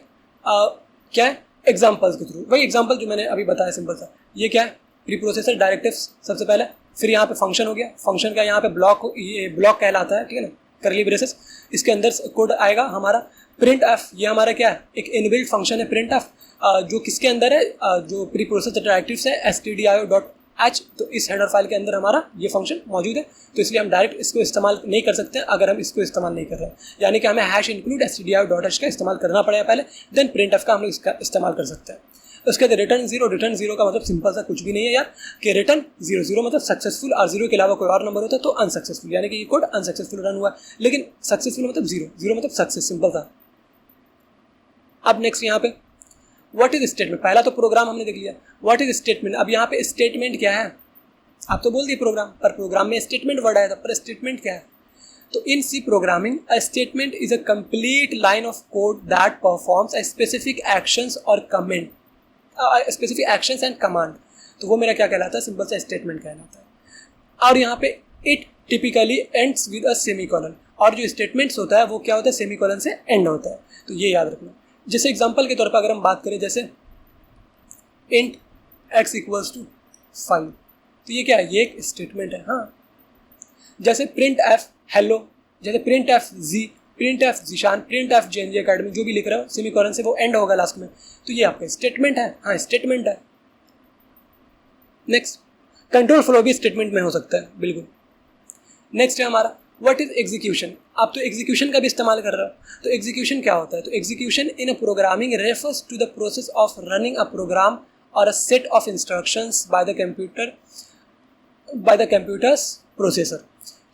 क्या है, एग्जाम्पल्स के थ्रू। वही एग्जाम्पल जो मैंने अभी बताया सिंपल सा, ये क्या है, प्री प्रोसेसर डायरेक्टिव्स सबसे पहले, फिर यहाँ पे फंक्शन हो गया, फंक्शन का यहाँ पे ब्लॉक, ये ब्लॉक कहलाता है, ठीक है ना, करली ब्रेसेस, इसके अंदर कोड आएगा हमारा प्रिंट एफ, ये हमारा क्या है, एक इनबिल्ट फंक्शन है प्रिंट एफ, जो किसके अंदर है, जो प्री प्रोसेसर डायरेक्टिव्स है stdio.h, तो इस हेडर फाइल के अंदर हमारा ये फंक्शन मौजूद है, तो इसलिए हम डायरेक्ट इसको इस्तेमाल नहीं कर सकते अगर हम इसको इस्तेमाल नहीं कर रहे हैं, यानी कि हमें हैश इंक्लूड stdio.h का इस्तेमाल करना पड़ेगा पहले, देन प्रिंट एफ का हम लोग इसका इस्तेमाल कर सकते हैं। उसके बाद रिटर्न जीरो का मतलब सिंपल सा कुछ भी नहीं है यार, कि रिटर्न 0 मतलब सक्सेसफुल, और 0 के अलावा कोई और नंबर होता है तो अनसक्सेसफुल, यानी कि ये कोड अनसक्सेसफुल रन हुआ है, लेकिन सक्सेसफुल मतलब 0 मतलब सक्सेस, सिंपल था। अब नेक्स्ट यहाँ पे व्हाट इज स्टेटमेंट, पहला तो प्रोग्राम हमने देख लिया, व्हाट इज स्टेटमेंट। अब यहाँ पे स्टेटमेंट क्या है, आप तो बोल दिए प्रोग्राम, पर प्रोग्राम में स्टेटमेंट वर्ड आया था, पर स्टेटमेंट क्या है, तो in C programming a statement is a complete line of code that performs a specific actions और comment, specific actions and command, तो वो मेरा क्या कहलाता है, सिंपल सा स्टेटमेंट कहलाता है। और यहाँ पे it typically ends with a semicolon, और जो स्टेटमेंट्स होता है वो क्या होता है, सेमीकोलन से एंड होता है, तो ये याद रखना। जैसे एग्जांपल के तौर पर अगर हम बात करें, जैसे इंट x इक्वल्स टू 5, तो ये क्या है, ये एक स्टेटमेंट है। हाँ, जैसे प्रिंट एफ हेलो, जैसे print f G, print f Zeeshan, print f JNG academy, जो भी लिख रहे हो सेमीकोलन से वो एंड होगा लास्ट में, तो ये आपका स्टेटमेंट है। हाँ, स्टेटमेंट है। नेक्स्ट, कंट्रोल फ्लो भी स्टेटमेंट में हो सकता है, बिल्कुल। नेक्स्ट है हमारा व्हाट इज एग्जीक्यूशन। आप तो एग्जीक्यूशन का भी इस्तेमाल कर रहे हो, तो एग्जीक्यूशन क्या होता है, तो execution in a programming refers to the process of running a program और a set of instructions by the computer's processor,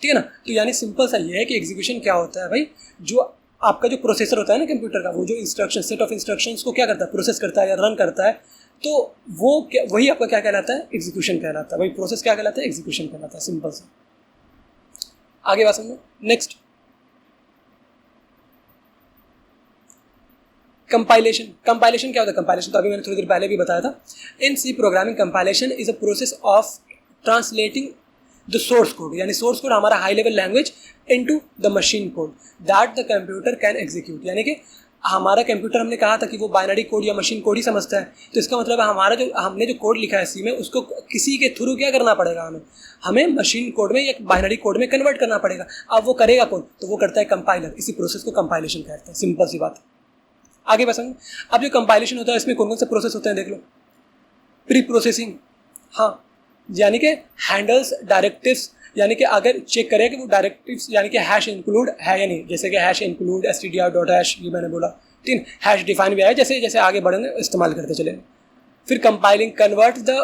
ठीक है ना। तो यानी सिंपल सा ये है कि एग्जीक्यूशन क्या होता है भाई, जो आपका जो प्रोसेसर होता है ना कंप्यूटर का, वो जो इंस्ट्रक्शन, सेट ऑफ इंस्ट्रक्शंस को क्या करता है, प्रोसेस करता है या रन करता है, तो वो क्या, वही आपका क्या कहलाता है, एग्जीक्यूशन कहलाता है। वही प्रोसेस क्या कहलाता है, एग्जीक्यूशन कहलाता है, सिंपल सा। आगे बात समझो। Next, compilation. कंपाइलेशन क्या होता है, कंपाइलेशन तो अभी मैंने थोड़ी देर पहले भी बताया था। In C programming compilation is a process of translating the source code, यानी सोर्स कोड हमारा high level language into the machine code that the computer can execute, यानी कि हमारा कंप्यूटर, हमने कहा था कि वो बाइनरी कोड या मशीन कोड ही समझता है, तो इसका मतलब है हमारा जो हमने जो कोड लिखा है सी में, उसको किसी के थ्रू क्या करना पड़ेगा, हमें मशीन कोड में या बाइनरी कोड में कन्वर्ट करना पड़ेगा। अब वो करेगा कौन, तो वो करता है कंपाइलर, इसी प्रोसेस को कंपाइलेशन कहते हैं, सिंपल सी बात। आगे बस अब जो कंपाइलेशन होता है इसमें कौन कौन से प्रोसेस होते हैं देख लो। प्री प्रोसेसिंग, हाँ, यानी कि हैंडल्स डायरेक्टिव्स, यानी कि अगर चेक करें कि वो डायरेक्टिव्स यानी कि हैश इंक्लूड है या नहीं, जैसे कि हैश इंक्लूड stdio.h, ये मैंने बोला, ठीक है। हैश डिफाइन भी है, जैसे जैसे आगे बढ़ेंगे इस्तेमाल करते चलेंगे। फिर compiling, convert the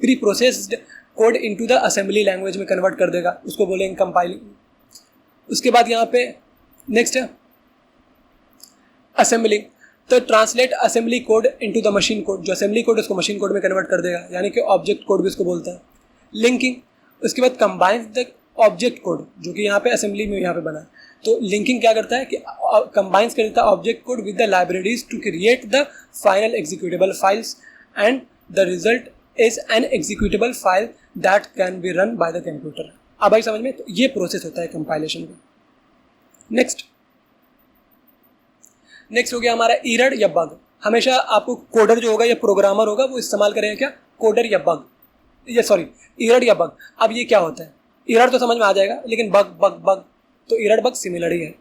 pre processed code into the assembly language में कन्वर्ट कर देगा, उसको बोलेंगे कंपाइलिंग। उसके बाद यहाँ पे नेक्स्ट है असेंबलिंग, तो translate assembly code into the machine code, जो असेंबली कोड उसको मशीन कोड में कन्वर्ट कर देगा, यानी कि ऑब्जेक्ट कोड भी उसको बोलता है। लिंकिंग, उसके बाद कंबाइन द ऑब्जेक्ट कोड, जो कि यहाँ पे असेंबली में यहाँ पे बना है, तो लिंकिंग क्या करता है कि कंबाइंस कर देता है object code with the libraries to create the final executable files and the result is an executable file that can be run by the computer. अब आई समझ में, तो ये प्रोसेस होता है कंपाइलेशन का। नेक्स्ट हो गया हमारा एरर या बग। हमेशा आपको कोडर जो होगा या प्रोग्रामर होगा वो इस्तेमाल करेगा क्या, कोडर या बग, ये सॉरी एरर या बग। अब ये क्या होता है, एरर तो समझ में आ जाएगा, लेकिन बग तो एरर बग सिमिलर ही है।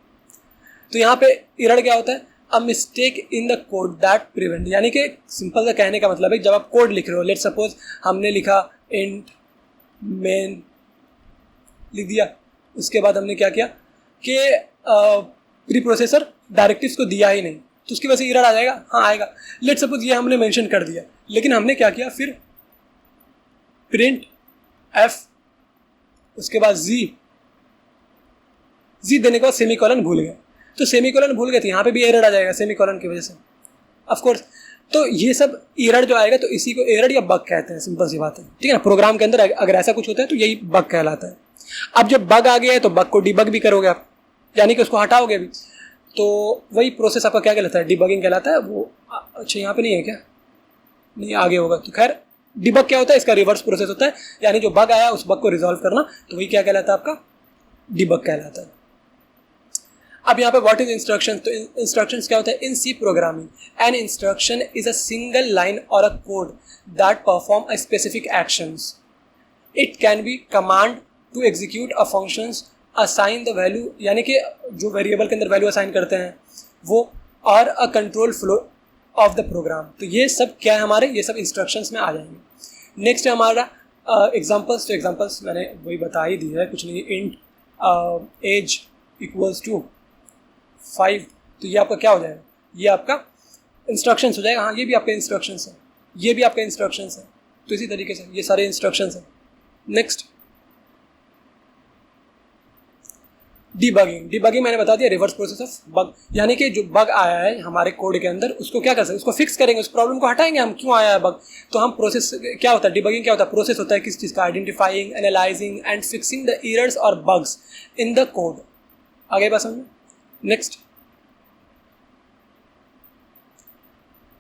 तो यहाँ पे एरर क्या होता है, a mistake in the code that prevent, यानी कि सिंपल सा कहने का मतलब है जब आप कोड लिख रहे हो, लेट सपोज हमने लिखा इंट मेन लिख दिया, उसके बाद हमने क्या किया कि प्री प्रोसेसर डायरेक्टिव्स को दिया ही नहीं, तो उसकी वजह से एरर आ जाएगा, हाँ आएगा। लेट सपोज ये हमने मेंशन कर दिया, लेकिन हमने क्या किया फिर प्रिंट एफ, उसके बाद जी देने के बाद सेमीकोलन भूल गए, तो सेमीकोलन भूल गए थे, यहाँ पे भी एरर आ जाएगा सेमीकोलन की वजह से ऑफ कोर्स। तो ये सब एरर जो आएगा तो इसी को एरर या बग कहते हैं, सिंपल सी बात है, ठीक है ना। प्रोग्राम के अंदर अगर ऐसा कुछ होता है तो यही बग कहलाता है। अब जब बग आ गया है तो बग को डिबग भी करोगे आप, यानी कि उसको हटाओगे भी, तो वही प्रोसेस आपका क्या कहलाता है, डिबगिंग कहलाता है वो। अच्छा यहाँ पे नहीं है क्या, नहीं आगे होगा, तो खैर डिबग क्या होता है, इसका रिवर्स प्रोसेस होता है, यानी जो बग आया उस बग को रिजॉल्व करना, तो वही क्या कहलाता है आपका, डिबग कहलाता है। अब यहाँ पे व्हाट इज इंस्ट्रक्शन, तो इंस्ट्रक्शंस क्या होता है, in C programming an instruction is a single line और a code that perform a specific actions. It can be command to execute a functions, assign the value, यानी कि जो variable के अंदर वैल्यू असाइन करते हैं वो, और a control flow of the program. तो ये सब क्या है हमारे, ये सब इंस्ट्रक्शंस में आ जाएंगे। नेक्स्ट है हमारा एग्जांपल्स। तो एग्जांपल्स मैंने वही बता ही दिया है, कुछ नहीं, इंट एज इक्वल्स टू 5, तो ये आपका क्या हो जाएगा, ये आपका इंस्ट्रक्शंस हो जाएगा। हाँ ये भी आपके इंस्ट्रक्शंस है, ये भी आपका इंस्ट्रक्शंस है, तो इसी तरीके से ये सारे इंस्ट्रक्शंस हैं। नेक्स्ट डिबगिंग मैंने बता दिया, रिवर्स प्रोसेस ऑफ बग, यानी कि जो बग आया है हमारे कोड के अंदर उसको क्या कर सकते हैं, उसको फिक्स करेंगे, उस प्रॉब्लम को हटाएंगे हम, क्यों आया है बग। तो हम प्रोसेस क्या होता है, डिबगिंग क्या होता है, प्रोसेस होता है किस चीज़ का, identifying, analysing and fixing the errors और बग्स इन द कोड। आगे बात समझो। Next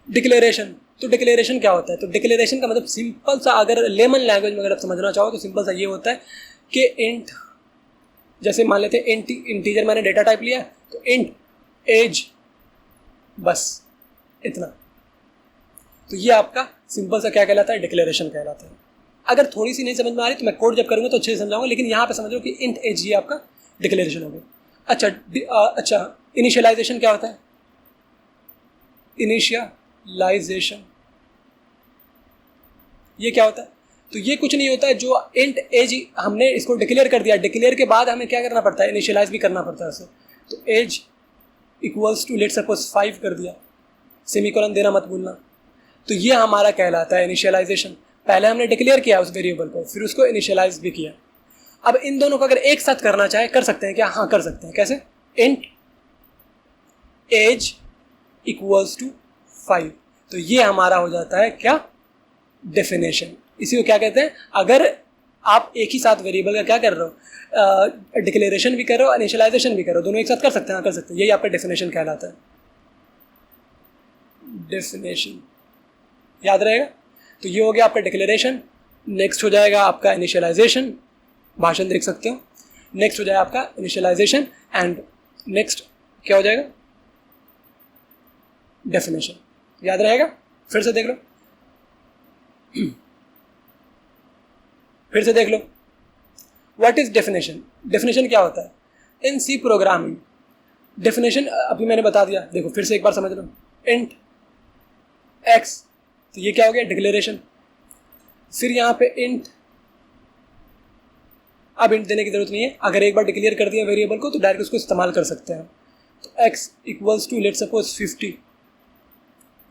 declaration. तो डिक्लेरेशन क्या होता है, तो डिक्लेरेशन का मतलब सिंपल सा, अगर लेमन लैंग्वेज में अगर आप समझना चाहो तो सिंपल सा ये होता है कि इंट, जैसे मान लेते हैं इंटीजर मैंने डेटा टाइप लिया, तो इंट एज, बस इतना, तो ये आपका सिंपल सा क्या कहलाता है, डिक्लेरेशन कहलाता है। अगर थोड़ी सी नहीं समझ में आ रही तो मैं कोड जब करूँगा तो अच्छे से समझाऊंगा, लेकिन यहाँ पे समझ लो कि इंट एज ये आपका डिक्लेरेशन हो गया। अच्छा इनिशियलाइजेशन क्या होता है, इनिशियलाइजेशन ये क्या होता है, तो ये कुछ नहीं होता है, जो इंट एज हमने इसको डिक्लेयर कर दिया, डिक्लेयर के बाद हमें क्या करना पड़ता है, इनिशियलाइज भी करना पड़ता है उसे। तो age equals to let suppose 5 कर दिया, सेमीकोलन देना मत भूलना, तो ये हमारा कहलाता है इनिशियलाइजेशन। पहले हमने डिक्लेयर किया उस वेरिएबल को, फिर उसको इनिशियलाइज भी किया। अब इन दोनों को अगर एक साथ करना चाहे कर सकते हैं क्या, हाँ कर सकते हैं। कैसे, इंट एज इक्वल्स टू 5, तो ये हमारा हो जाता है क्या, डेफिनेशन। इसी को क्या कहते हैं, अगर आप एक ही साथ वेरिएबल का क्या कर रहे हो, डिक्लेरेशन भी कर रहे हो, इनिशियलाइजेशन भी कर रहे हो, दोनों एक साथ कर सकते हैं, हाँ कर सकते हैं, यही आपका डेफिनेशन कहलाता है, डेफिनेशन, याद रहेगा। तो ये हो गया आपका डिक्लेरेशन। नेक्स्ट हो जाएगा आपका इनिशियलाइजेशन, भाषण देख सकते हो। नेक्स्ट हो जाएगा आपका इनिशियलाइजेशन एंड नेक्स्ट क्या हो जाएगा, डेफिनेशन, याद रहेगा। फिर से देख लो, फिर से देख लो, व्हाट इज डेफिनेशन। डेफिनेशन क्या होता है इन सी प्रोग्रामिंग, डेफिनेशन अभी मैंने बता दिया, देखो फिर से एक बार समझ लो, इंट एक्स, तो ये क्या हो गया, डिक्लेरेशन। फिर यहाँ पे इंट, अब इंट देने की जरूरत नहीं है, अगर एक बार डिक्लेयर कर दिया वेरिएबल को तो डायरेक्ट उसको इस्तेमाल कर सकते हैं। तो x equals to let suppose 50,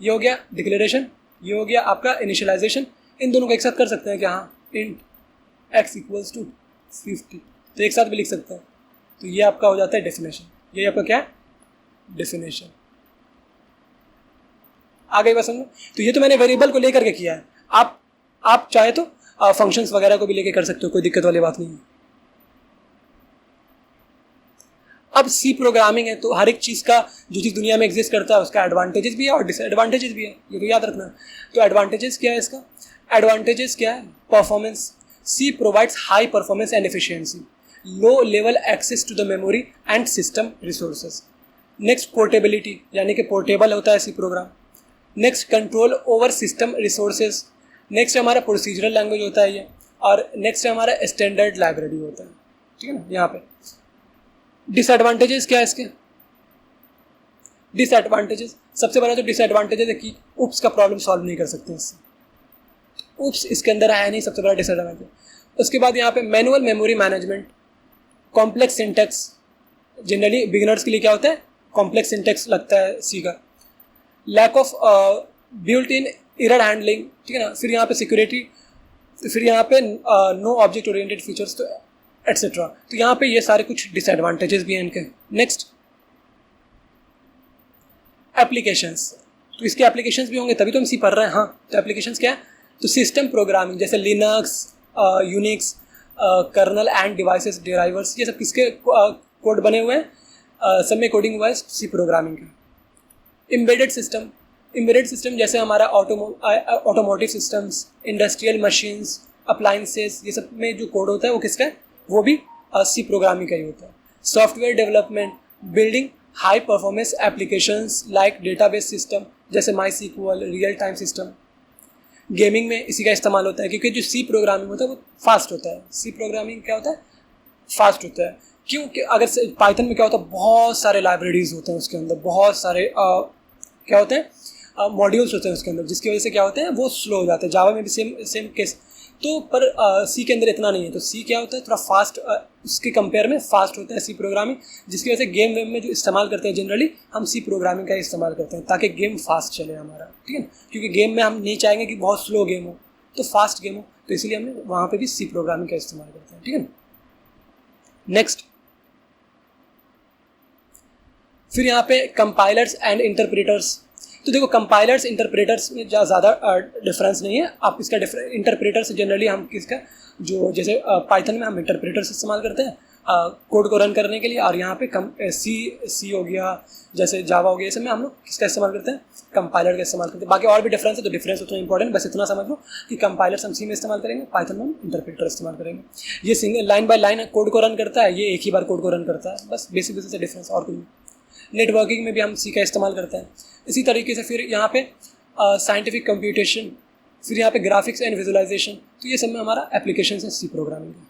ये हो गया डिक्लेरेशन, ये हो गया आपका इनिशियलाइजेशन। इन दोनों को एक साथ कर सकते हैं क्या, हाँ, इंट एक्स इक्वल्स टू 50, तो एक साथ भी लिख सकते हैं, तो ये आपका हो जाता है डेफिनेशन। ये आपका क्या है, डेफिनेशन। आगे बस समझो। तो ये तो मैंने वेरिएबल को लेकर के किया है, आप चाहे तो फंक्शंस वगैरह को भी लेके कर सकते हो, कोई दिक्कत वाली बात नहीं है। अब सी प्रोग्रामिंग है तो हर एक चीज़ का, जो चीज़ दुनिया में एग्जिस्ट करता है उसका एडवांटेजेस भी है और डिसएडवांटेजेस भी है, ये तो याद रखना। तो एडवांटेजेस क्या है इसका, एडवांटेजेस क्या है? Performance, C provides high performance and efficiency, low level access to the memory and system resources. Next portability, यानी कि पोर्टेबल होता है C program. Next control over system resources. Next हमारा प्रोसीजरल लैंग्वेज होता है ये, और नेक्स्ट हमारा स्टैंडर्ड लाइब्रेरी होता है, ठीक है ना। यहाँ पे डिसएडवांटेजेस क्या है इसके? डिसएडवांटेजेस, सबसे बड़ा जो डिसएडवांटेज है कि उप्स का प्रॉब्लम सॉल्व नहीं कर सकते इससे, उप्स इसके अंदर आया नहीं, सबसे बड़ा डिसएडवांटेज। उसके बाद यहाँ पे manual memory management, complex syntax, generally beginners के लिए क्या होता है, कॉम्प्लेक्स सिंटेक्स लगता है सी का। Lack of built in error handling, ठीक है ना। फिर यहाँ पे सिक्योरिटी, फिर यहाँ पे नो ऑब्जेक्ट ओरिएंटेड फीचर्स, तो एट्सेट्रा। तो यहाँ पे ये सारे कुछ डिसएडवांटेजेस भी हैं इनके। नेक्स्ट एप्लीकेशंस, तो इसके एप्लीकेशंस भी होंगे तभी तो हम सी पढ़ रहे हैं। हाँ, तो एप्लीकेशंस क्या है? तो सिस्टम प्रोग्रामिंग, जैसे Linux, Unix, kernel and devices drivers, ये सब किसके कोड बने हुए हैं? सब में कोडिंग हुआ है सी प्रोग्रामिंग का। एम्बेडेड सिस्टम, एम्बेडेड सिस्टम जैसे हमारा automotive systems, industrial machines, appliances, ये सब में जो कोड होता है वो किसका है? वो भी सी प्रोग्रामिंग का ही होता है। Software development, building high performance applications like database system जैसे MySQL, real time system. Gaming में इसी का इस्तेमाल होता है, क्योंकि जो सी प्रोग्रामिंग होता है वो फास्ट होता है। सी प्रोग्रामिंग क्या होता है? फास्ट होता है। क्योंकि अगर पाइथन में क्या होता है, बहुत सारे लाइब्रेरीज होते हैं उसके अंदर, बहुत सारे क्या होते हैं, मॉड्यूल्स होते हैं उसके अंदर, जिसकी वजह से क्या होते हैं, वो स्लो हो जाते हैं। जावा में भी सेम केस, तो पर सी के अंदर इतना नहीं है। तो सी क्या होता है, थोड़ा फास्ट, उसके कंपेयर में फास्ट होता है सी प्रोग्रामिंग, जिसकी वजह से गेम वेम में जो इस्तेमाल करते हैं जनरली हम सी प्रोग्रामिंग का इस्तेमाल करते हैं, ताकि गेम फास्ट चले हमारा, ठीक है। क्योंकि गेम में हम नहीं चाहेंगे कि बहुत स्लो गेम हो, तो फास्ट गेम हो, तो इसलिए हमने वहाँ पर भी सी प्रोग्रामिंग का इस्तेमाल करते हैं, ठीक है। नेक्स्ट, फिर यहाँ पे कंपाइलर्स एंड इंटरप्रेटर्स। तो देखो, कंपाइलर्स इंटरप्रेटर्स में ज़्यादा डिफरेंस नहीं है। आप इसका इंटरप्रेटर से जनरली हम किसका, जो जैसे पाइथन में हम इंटरप्रेटर से इस्तेमाल करते हैं कोड को रन करने के लिए, और यहाँ पे सी हो गया, जैसे जावा हो गया, इसमें हम लोग किसका इस्तेमाल करते हैं, कंपाइलर का इस्तेमाल करते हैं। बाकी और भी डिफरेंस है, तो डिफरेंस उतना इंपॉर्टेंट, बस इतना समझ लो कि कंपाइलर्स हम सी में इस्तेमाल करेंगे, पाइथन में हम इंटरप्रेटर इस्तेमाल करेंगे। ये single line by line code को रन करता है, ये एक ही बार कोड को रन करता है, बस बेसिक से डिफरेंस, और कोई नहीं। नेटवर्किंग में भी हम सी का इस्तेमाल करते हैं। इसी तरीके से फिर यहाँ पे साइंटिफिक कंप्यूटेशन, फिर यहाँ पे ग्राफिक्स एंड विजुअलाइजेशन, तो ये सब में हमारा एप्लीकेशन है सी प्रोग्रामिंग का।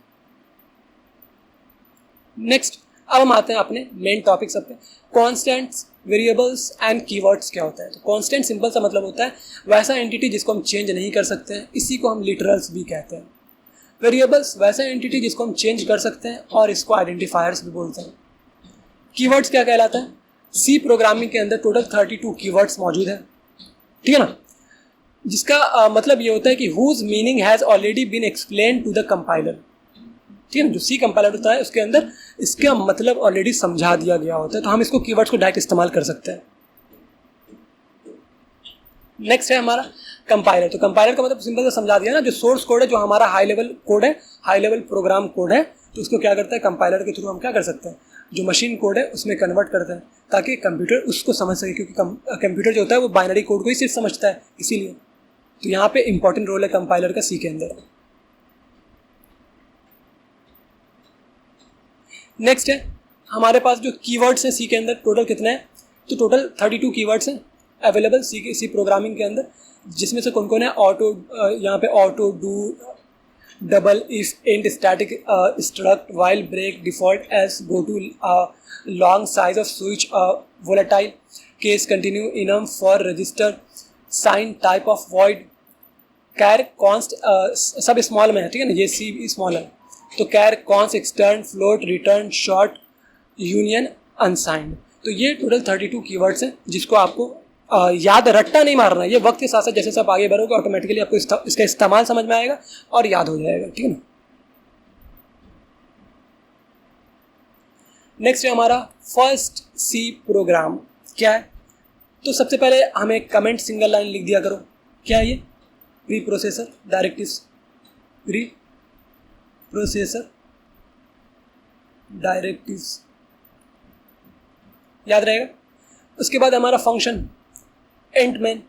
नेक्स्ट, अब हम आते हैं अपने मेन टॉपिक सब पे। कॉन्स्टेंट्स, वेरिएबल्स एंड कीवर्ड्स क्या होता है? तो कॉन्स्टेंट सिंपल सा मतलब होता है वैसा एंटिटी जिसको हम चेंज नहीं कर सकते हैं, इसी को हम लिटरल्स भी कहते हैं। वेरिएबल्स वैसा एंटिटी जिसको हम चेंज कर सकते हैं, और इसको आइडेंटिफायर्स भी बोलते हैं। कीवर्ड्स क्या कहलाता है? सी प्रोग्रामिंग के अंदर टोटल 32 कीवर्ड्स मौजूद हैं, ठीक है ना, जिसका मतलब ये होता है कि whose meaning has already been explain to the compiler, ठीक है ना। जो सी कंपाइलर होता है उसके अंदर इसका मतलब ऑलरेडी समझा दिया गया होता है, तो हम इसको कीवर्ड्स को डायरेक्ट इस्तेमाल कर सकते हैं। नेक्स्ट है हमारा कंपाइलर। तो कंपाइलर का मतलब सिंपल से समझा दिया ना, जो सोर्स कोड है, जो हमारा हाई लेवल कोड है, हाई लेवल प्रोग्राम कोड है, तो उसको क्या करता है, कंपाइलर के थ्रू हम क्या कर सकते हैं, जो मशीन कोड है उसमें कन्वर्ट करते हैं, ताकि कंप्यूटर उसको समझ सके, क्योंकि कंप्यूटर जो होता है वो बाइनरी कोड को ही सिर्फ समझता है, इसीलिए। तो यहाँ पे इंपॉर्टेंट रोल है कंपाइलर का सी के अंदर। नेक्स्ट है हमारे पास जो कीवर्ड्स हैं सी के अंदर, टोटल कितने हैं? तो टोटल 32 कीवर्ड्स हैं अवेलेबल सी प्रोग्रामिंग के अंदर, जिसमें से कौन कौन है? ऑटो, यहाँ पे auto, do, double, if, int, static, struct, while, break, default, else, go to, long, size of switch, volatile, case, continue, enum, for, register, sign, type of void, char, const, सब स्मॉल में है, ठीक है ना, ये सी small है। तो char, const, extern, float, return, short, union, unsigned. तो ये टोटल 32 कीवर्ड्स हैं, जिसको आपको याद, रट्टा नहीं मारना है। ये वक्त के साथ साथ जैसे आप आगे बढ़ोगे ऑटोमेटिकली आपको इसका इस्तेमाल समझ में आएगा और याद हो जाएगा, ठीक है ना। नेक्स्ट है हमारा फर्स्ट सी प्रोग्राम क्या है? तो सबसे पहले हमें कमेंट सिंगल लाइन लिख दिया करो। क्या है ये? Pre processor directives, pre processor directives, याद रहेगा। उसके बाद हमारा फंक्शन एंड मैन,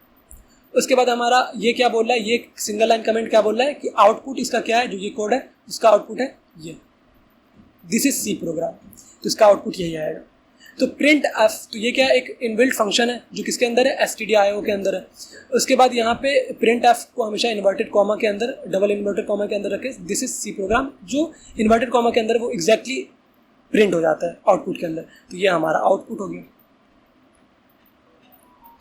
उसके बाद हमारा ये क्या बोल रहा है, ये सिंगल लाइन कमेंट क्या बोल रहा है कि आउटपुट इसका क्या है, जो ये कोड है उसका आउटपुट है ये, दिस इज सी प्रोग्राम, तो इसका आउटपुट यही आएगा। तो प्रिंट एफ, तो ये क्या है, एक इनबिल्ट फंक्शन है जो किसके अंदर है, stdio के अंदर है। उसके बाद यहाँ पे प्रिंट एफ को हमेशा इन्वर्टेड कॉमा के अंदर, डबल इन्वर्टेड कॉमा के अंदर रखे, दिस इज सी प्रोग्राम, जो इन्वर्टेड कॉमा के अंदर वो एग्जैक्टली प्रिंट हो जाता है आउटपुट के अंदर। तो ये हमारा आउटपुट हो गया,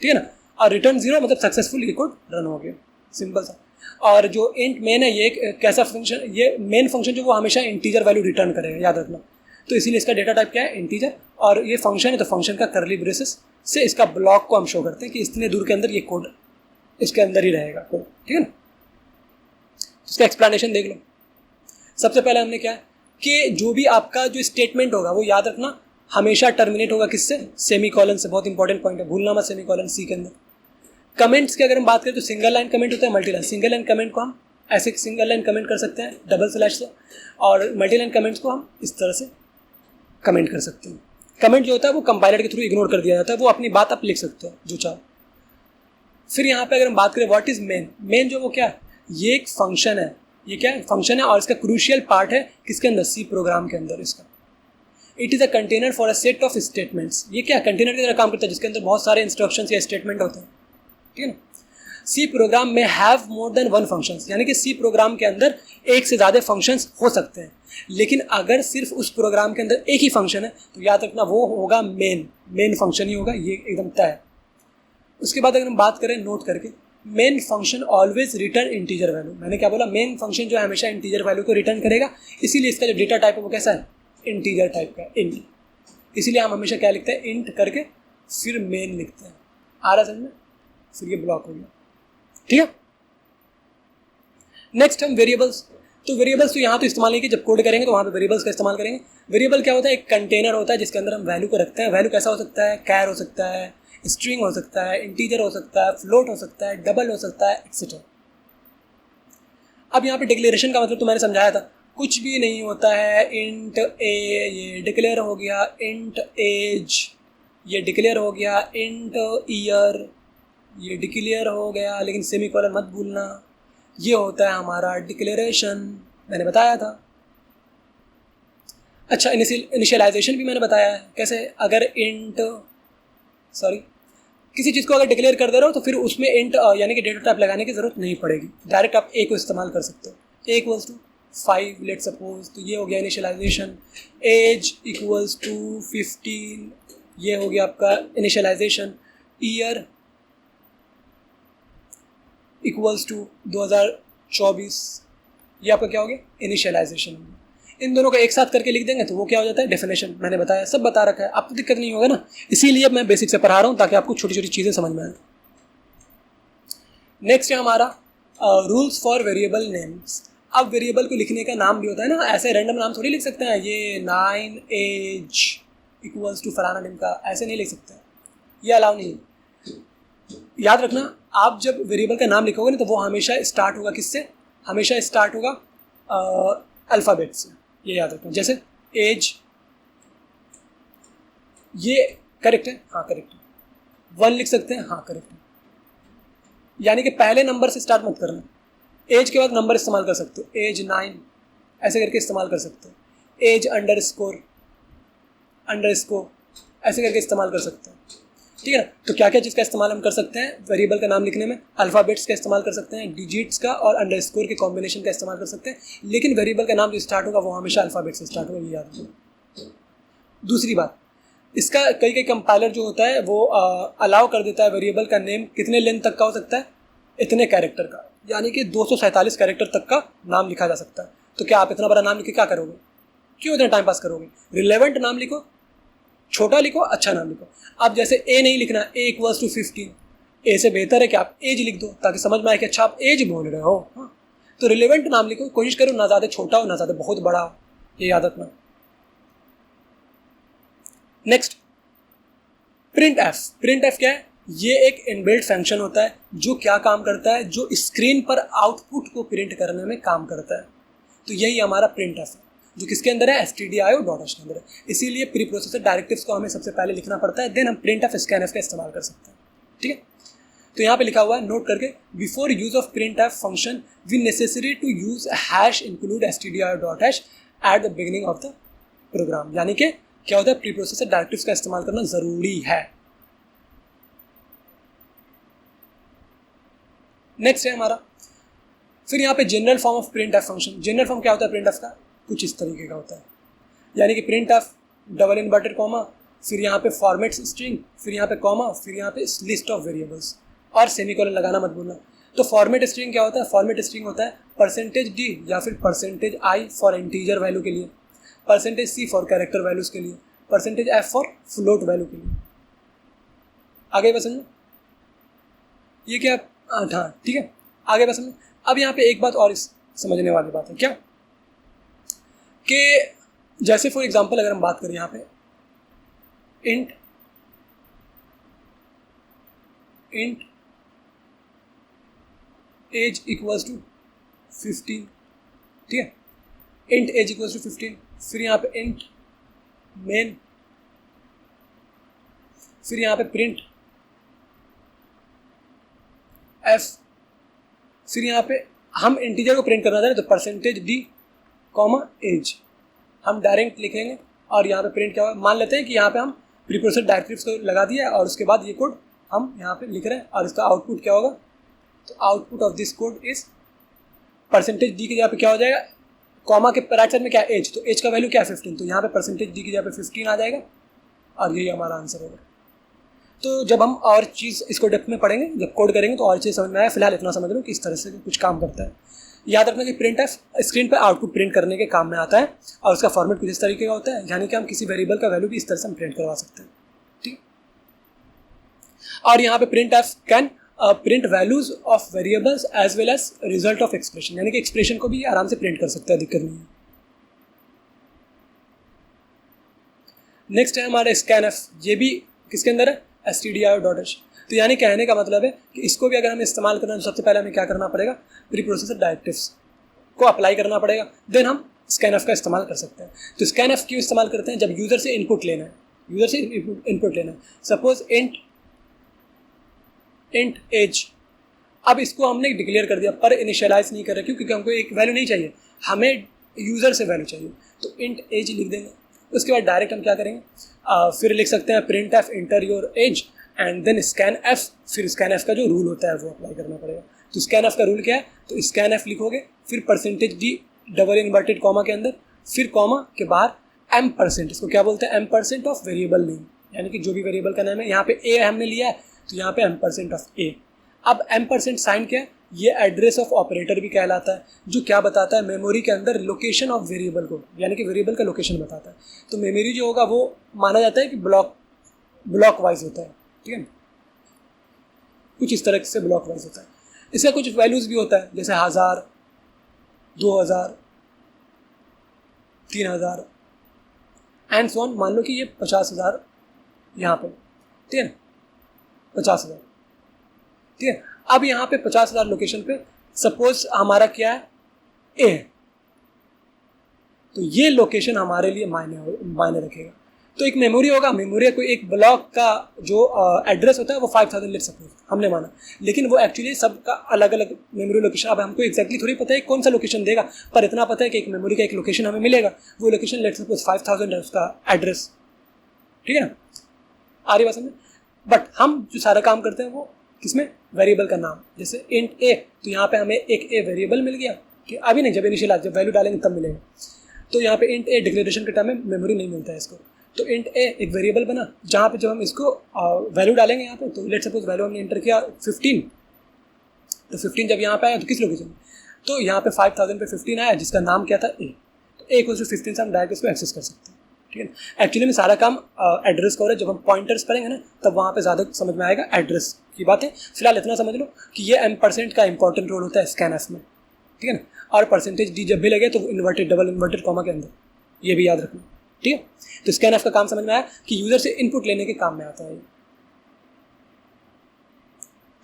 ठीक है ना। और रिटर्न 0 मतलब सक्सेसफुल ये कोड रन हो गया, सिंपल सा। और जो इंट मेन है ये एक कैसा फंक्शन, ये मेन फंक्शन जो वो हमेशा इंटीजर वैल्यू रिटर्न करेगा, याद रखना। तो इसीलिए इसका डेटा टाइप क्या है, इंटीजर। और ये फंक्शन है तो फंक्शन का करली ब्रेसेस से इसका ब्लॉक को हम शो करते हैं कि इतने दूर के अंदर ये कोड इसके अंदर ही रहेगा कोड, ठीक है ना। इसका एक्सप्लेनेशन देख लो। सबसे पहले हमने क्या है कि जो भी आपका जो स्टेटमेंट होगा वो याद रखना हमेशा टर्मिनेट होगा किससे, सेमीकोलन से। बहुत इंपॉर्टेंट पॉइंट है, भूलना मत सेमीकोलन सी के अंदर। कमेंट्स की अगर हम बात करें तो सिंगल लाइन कमेंट होता है, multi line. Single line comment को हम ऐसे सिंगल लाइन कमेंट कर सकते हैं डबल स्लैश से, और मल्टी लाइन कमेंट्स को हम इस तरह से कमेंट कर सकते हैं। कमेंट जो होता है वो कंपाइलर के थ्रू इग्नोर कर दिया जाता है, वो अपनी बात आप लिख सकते हो जो चाहो। फिर यहाँ पे अगर हम बात करें व्हाट इज मेन, मेन जो वो क्या है, ये एक फंक्शन है, ये क्या है, फंक्शन है, और इसका क्रूशियल पार्ट है किसके अंदर, सी प्रोग्राम के अंदर। इसका it is a container for a set of statements. ये क्या कंटेनर की तरह काम करता है जिसके अंदर बहुत सारे इंस्ट्रक्शंस या स्टेटमेंट होते हैं, ठीक है ना। सी प्रोग्राम में have more than one functions, यानी कि सी प्रोग्राम के अंदर एक से ज़्यादा फंक्शंस हो सकते हैं, लेकिन अगर सिर्फ उस प्रोग्राम के अंदर एक ही फंक्शन है तो याद रखना वो होगा मेन फंक्शन ही होगा, ये एकदम तय है। उसके बाद अगर हम बात करें नोट करके, main function always return integer value. मैंने क्या बोला, मेन फंक्शन जो है हमेशा इंटीजर वैल्यू को रिटर्न करेगा, इसीलिए इसका जो डेटा टाइप है वो कैसा है, इंटीजर टाइप का, इंट। इसीलिए हम हमेशा क्या लिखते हैं, इंट करके फिर मेन लिखते हैं। आ रहा समझ में, फिर ये ब्लॉक हो गया, ठीक है। नेक्स्ट हम वेरिएबल्स। तो वेरिएबल्स तो यहाँ तो इस्तेमाल नहीं किया, जब कोड करेंगे तो वहाँ पे वेरिएबल्स का इस्तेमाल करेंगे। वेरिएबल क्या होता है, एक कंटेनर होता है जिसके अंदर हम वैल्यू को रखते हैं। वैल्यू कैसा हो सकता है, कैर हो सकता है, स्ट्रिंग हो सकता है, इंटीजर हो सकता है, फ्लोट हो सकता है, डबल हो सकता है, एक्सेट्रा। अब यहाँ पे डिक्लेरेशन का मतलब तो मैंने समझाया था, कुछ भी नहीं होता है। इंट ए ये डिक्लेयर हो गया, इंट एज ये डिक्लेयर हो गया, इंट ईयर ये डिक्लेयर हो गया, लेकिन सेमीकोलन मत भूलना। ये होता है हमारा डिक्लेरेशन, मैंने बताया था। अच्छा, इनिशियलाइजेशन भी मैंने बताया है कैसे, अगर इंट किसी चीज़ को अगर डिक्लेयर कर दे रहे हो तो फिर उसमें इंट यानी कि डेटा टाइप लगाने की ज़रूरत नहीं पड़ेगी, डायरेक्ट आप ए को इस्तेमाल कर सकते हो। ए इक्वल्स टू 5 लेट सपोज, तो ये हो गया इनिशियलाइजेशन। एज इक्वल्स टू 15, ये हो गया आपका इनिशियलाइजेशन। ईयर इक्वल्स टू 2024, ये आपका क्या हो गया, इनिशियलाइजेशन हो गया। इन दोनों को एक साथ करके लिख देंगे तो वो क्या हो जाता है, डेफिनेशन। मैंने बताया, सब बता रखा है, आपको दिक्कत नहीं होगा ना, इसीलिए मैं बेसिक से पढ़ा रहा हूँ ताकि आपको छोटी छोटी चीज़ें समझ में आए। नेक्स्ट है हमारा रूल्स फॉर वेरिएबल नेम्स। अब वेरिएबल को लिखने का नाम भी होता है ना, ऐसे रैंडम नाम थोड़ी लिख सकते हैं, ये 9 एज इक्वल्स टू फलाना नेम का, ऐसे नहीं लिख सकते, ये अलाउ नहीं। याद रखना, आप जब वेरिएबल का नाम लिखोगे ना तो वो हमेशा स्टार्ट होगा किससे, हमेशा स्टार्ट होगा अल्फ़ाबेट से, ये याद रखना। जैसे एज, ये करेक्ट है, हाँ करेक्ट है। 1 लिख सकते हैं, हाँ करेक्ट है। यानी कि पहले नंबर से स्टार्ट मत करना, एज के बाद नंबर इस्तेमाल कर सकते हो, एज 9 ऐसे करके इस्तेमाल कर सकते हो, एज अंडरस्कोर ऐसे करके इस्तेमाल कर सकते हो, ठीक है ना। तो क्या क्या चीज़ का इस्तेमाल हम कर सकते हैं वेरिएबल का नाम लिखने में, अल्फ़ाबेट्स का इस्तेमाल कर सकते हैं, डिजिट्स का और अंडरस्कोर के कॉम्बिनेशन का इस्तेमाल कर सकते हैं, लेकिन वेरिएबल का नाम जो स्टार्ट होगा वो हमेशा अल्फ़ाबेट से स्टार्ट होगा, ये याद रखो। दूसरी बात, इसका कई कंपाइलर जो होता है वो अलाउ कर देता है वेरिएबल का नेम कितने लेंथ तक का हो सकता है, इतने कैरेक्टर का, यानी कि 247 कैरेक्टर तक का नाम लिखा जा सकता है। तो क्या आप इतना बड़ा नाम लिख के क्या करोगे, क्यों इतना टाइम पास करोगे, रिलेवेंट नाम लिखो, छोटा लिखो, अच्छा नाम लिखो। अब जैसे ए नहीं लिखना, ए इक्वल्स टू 15, ए से बेहतर है कि आप एज लिख दो ताकि समझ में आए कि अच्छा आप एज बोल रहे हो। हाँ, तो रिलेवेंट नाम लिखो, कोशिश करो ना ज़्यादा छोटा हो ना ज़्यादा बहुत बड़ा हो, ये याद रखना। नेक्स्ट प्रिंट एफ क्या है, ये एक इनबिल्ट फंक्शन होता है जो क्या काम करता है, जो स्क्रीन पर आउटपुट को प्रिंट करने में काम करता है। तो यही हमारा प्रिंट एफ है जो किसके अंदर है, stdio.h के अंदर है। इसीलिए प्री प्रोसेसर डायरेक्टिव्स को हमें सबसे पहले लिखना पड़ता है, देन हम प्रिंट एफ स्कैन एफ का इस्तेमाल कर सकते हैं, ठीक है। तो यहाँ पे लिखा हुआ है नोट करके, before use of print f function we necessary to use hash include stdio.h at the beginning of the program. यानी कि क्या होता है, प्री प्रोसेसर डायरेक्टिव्स का इस्तेमाल करना जरूरी है। नेक्स्ट है हमारा, फिर यहाँ पे general form of print f function. General form क्या होता है प्रिंट एफ का, कुछ इस तरीके का होता है, यानी कि print F double inverted comma, फिर यहाँ पे फॉर्मेट स्ट्रिंग, फिर यहाँ पे कॉमा, फिर यहाँ पे लिस्ट ऑफ वेरिएबल्स और सेमीकोलन लगाना मत भूलना। तो फॉर्मेट स्ट्रिंग क्या होता है, फॉर्मेट स्ट्रिंग होता है %d या फिर %i फॉर इंटीजर वैल्यू के लिए, %c फॉर कैरेक्टर वैल्यूज के लिए, %f फॉर फ्लोट वैल्यू के लिए। आगे बस समझो ये क्या, हाँ ठीक है, आगे बस समझो। अब यहाँ पे एक बात और समझने वाली बात है क्या, कि जैसे फॉर एग्जांपल अगर हम बात करें यहाँ पे इंट एज इक्वल्स टू 15, ठीक है, इंट एज इक्वल्स टू 15, फिर यहाँ पे इंट मेन, फिर यहाँ पे प्रिंट एफ, फिर यहाँ पे हम इंटीजर को प्रिंट करना चाह रहे हैं तो %d कॉमा एज हम डायरेक्ट लिखेंगे और यहाँ पे प्रिंट क्या होगा, मान लेते हैं कि यहाँ पे हम प्री प्रोसेसर डायरेक्टिव्स को लगा दिया और उसके बाद ये कोड हम यहाँ पे लिख रहे हैं और इसका आउटपुट क्या होगा, तो output of this code is %d की जगह पे क्या हो जाएगा, कॉमा के राइट साइड में क्या एज, तो एज का वैल्यू क्या है 15, तो यहाँ पे %d की जगह पे 15 आ जाएगा और यही हमारा आंसर होगा। तो जब हम और चीज़ इसको डेप्थ में पढ़ेंगे, जब कोड करेंगे तो और चीज़ समझ में आया, फिलहाल इतना समझ लो कि इस तरह से कुछ काम करता है। याद रखना कि प्रिंट एफ स्क्रीन पर आउटपुट प्रिंट करने के काम में आता है और उसका फॉर्मेट कुछ इस तरीके का होता है, यानी कि हम किसी वेरिएबल का वैल्यू भी इस तरह से हम प्रिंट करवा सकते हैं, ठीक। और यहाँ पे print f can print values of variables as well as result of expression, यानी कि एक्सप्रेशन को भी आराम से प्रिंट कर सकता है, दिक्कत नहीं है। नेक्स्ट है हमारा स्कैन एफ, ये भी किसके अंदर है, stdio.h। तो यानी कहने का मतलब है कि इसको भी अगर हमें इस्तेमाल करना है तो सबसे पहले हमें क्या करना पड़ेगा, प्री प्रोसेसर डायरेक्टिव्स को अप्लाई करना पड़ेगा, देन हम स्कैन एफ का इस्तेमाल कर सकते हैं। तो स्कैन एफ क्यों इस्तेमाल करते हैं, जब यूज़र से इनपुट लेना है, यूज़र से इनपुट लेना है, सपोज इंट एज, अब इसको हमने डिक्लेयर कर दिया पर इनिशियलाइज नहीं कर रहे, क्योंकि हमको एक वैल्यू नहीं चाहिए, हमें यूज़र से वैल्यू चाहिए, तो इंट एज लिख देंगे। उसके बाद डायरेक्ट हम क्या करेंगे, फिर लिख सकते हैं print f enter your age and then scan f, फिर स्कैन एफ का जो रूल होता है वो अप्लाई करना पड़ेगा। तो स्कैन एफ का रूल क्या है, तो स्कैन एफ लिखोगे, फिर %d डबल इन्वर्टेड कॉमा के अंदर, फिर कॉमा के बाहर m%, इसको क्या बोलते हैं, m% ऑफ वेरिएबल नेम, यानी कि जो भी वेरिएबल का नाम है, यहाँ पे a हमने लिया है तो यहाँ पे m% ऑफ a। अब m% साइन क्या है, ये एड्रेस ऑफ ऑपरेटर भी कहलाता है, जो क्या बताता है, मेमोरी के अंदर लोकेशन ऑफ वेरिएबल को, यानी कि वेरिएबल का लोकेशन बताता है। तो मेमोरी जो होगा वो माना जाता है कि ब्लॉक वाइज होता है, ठीक है, कुछ इस तरह से ब्लॉक वाइज होता है। इसका कुछ वैल्यूज भी होता है, जैसे 1000, 2000, 3000 एंड सो ऑन। मान लो कि ये 50,000 यहाँ पे, ठीक है, 50,000, ठीक है। अब यहाँ पे 50,000 लोकेशन पे सपोज हमारा क्या है, ए है, तो ये लोकेशन हमारे लिए मायने रखेगा। तो एक मेमोरी होगा, मेमोरी कोई एक ब्लॉक का जो एड्रेस होता है वो 5000 लेट सपोज हमने माना, लेकिन वो एक्चुअली सबका अलग अलग मेमोरी लोकेशन। अब हमको एक्जैक्टली थोड़ी पता है कौन सा लोकेशन देगा, पर इतना पता है कि एक मेमोरी का एक लोकेशन हमें मिलेगा, वो लोकेशन लेट सपोज 5000 है उसका एड्रेस, ठीक है ना, आ रही बात समझ। बट हम जो सारा काम करते हैं वो किसमें, वेरिएबल का नाम, जैसे इंट ए, तो यहाँ पे हमें एक ए वेरिएबल मिल गया, कि अभी नहीं, जब इनिशियल जब वैल्यू डालेंगे तब मिलेगा। तो यहाँ पे इंट ए डिक्लेरेशन के टाइम में मेमोरी नहीं मिलता है इसको, तो इंट ए एक वेरिएबल बना जहाँ पे जब हम इसको वैल्यू डालेंगे यहाँ पे, तो लेट सपोज वैल्यू हमने इंटर किया 15, तो 15 जब यहाँ पे आया तो किस लोकेशन में, तो यहाँ पे 5000 पे 15 आया जिसका नाम क्या था ए, तो ए को 15 से हम डायरेक्ट इसको एक्सेस कर सकते हैं, ठीक है। एक्चुअली में सारा काम एड्रेस का हो रहा है, जब हम पॉइंटर्स पढ़ेंगे ना तब वहाँ पे ज़्यादा समझ में आएगा एड्रेस की बात है। फिलहाल इतना समझ लो कि ये m% का इंपॉर्टेंट रोल होता है स्कैन एफ में, ठीक है ना, और %d जब भी लगे तो इन्वर्टेड डबल इन्वर्टेड कॉमा के अंदर, ये भी याद रखना, ठीक है। तो स्कैन एफ का काम समझ में आया कि यूजर से इनपुट लेने के काम में आता है।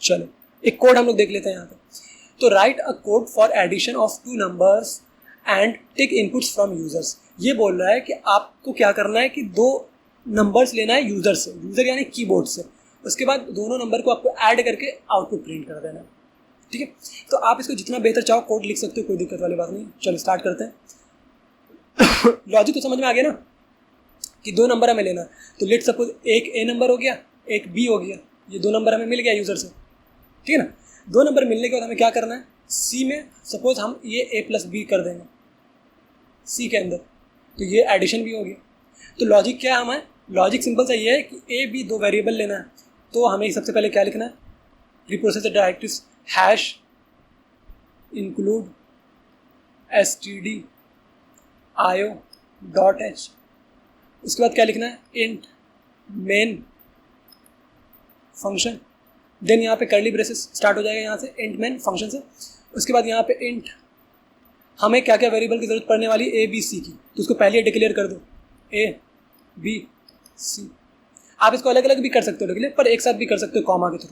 चलो एक कोड हम लोग देख लेते हैं यहाँ पे। तो write a code for addition of 2 numbers and take inputs from users. ये बोल रहा है कि आपको क्या करना है कि 2 नंबर्स लेना है यूजर से, यूजर यानी कीबोर्ड से, उसके बाद दोनों नंबर को आपको ऐड करके आउटपुट प्रिंट कर देना है, ठीक है। तो आप इसको जितना बेहतर चाहो कोड लिख सकते हो, कोई दिक्कत वाली बात नहीं। चलो स्टार्ट करते हैं। लॉजिक तो समझ में आ गया ना कि दो नंबर हमें लेना है, तो लेट सपोज एक ए नंबर हो गया, एक बी हो गया, ये दो नंबर हमें मिल गया यूज़र से, ठीक है ना। दो नंबर मिलने के बाद हमें क्या करना है, सी में सपोज हम ये ए प्लस बी कर देंगे सी के अंदर, तो ये एडिशन भी हो गया। तो लॉजिक क्या है हमारा, लॉजिक सिंपल सा ये है कि ए बी दो वेरिएबल लेना है, तो हमें सबसे पहले क्या लिखना है, preprocessor directives hash include std io dot H, उसके बाद क्या लिखना है, इंट मेन फंक्शन, देन यहाँ पे करली ब्रेसेस स्टार्ट हो जाएगा यहाँ से इंट मेन फंक्शन से। उसके बाद यहाँ पे इंट हमें क्या क्या वेरिएबल की जरूरत पड़ने वाली है, ए बी सी की, तो उसको पहले डिक्लेयर कर दो ए बी सी। आप इसको अलग अलग भी कर सकते हो डिक्लेयर, पर एक साथ भी कर सकते हो कॉमा के थ्रू,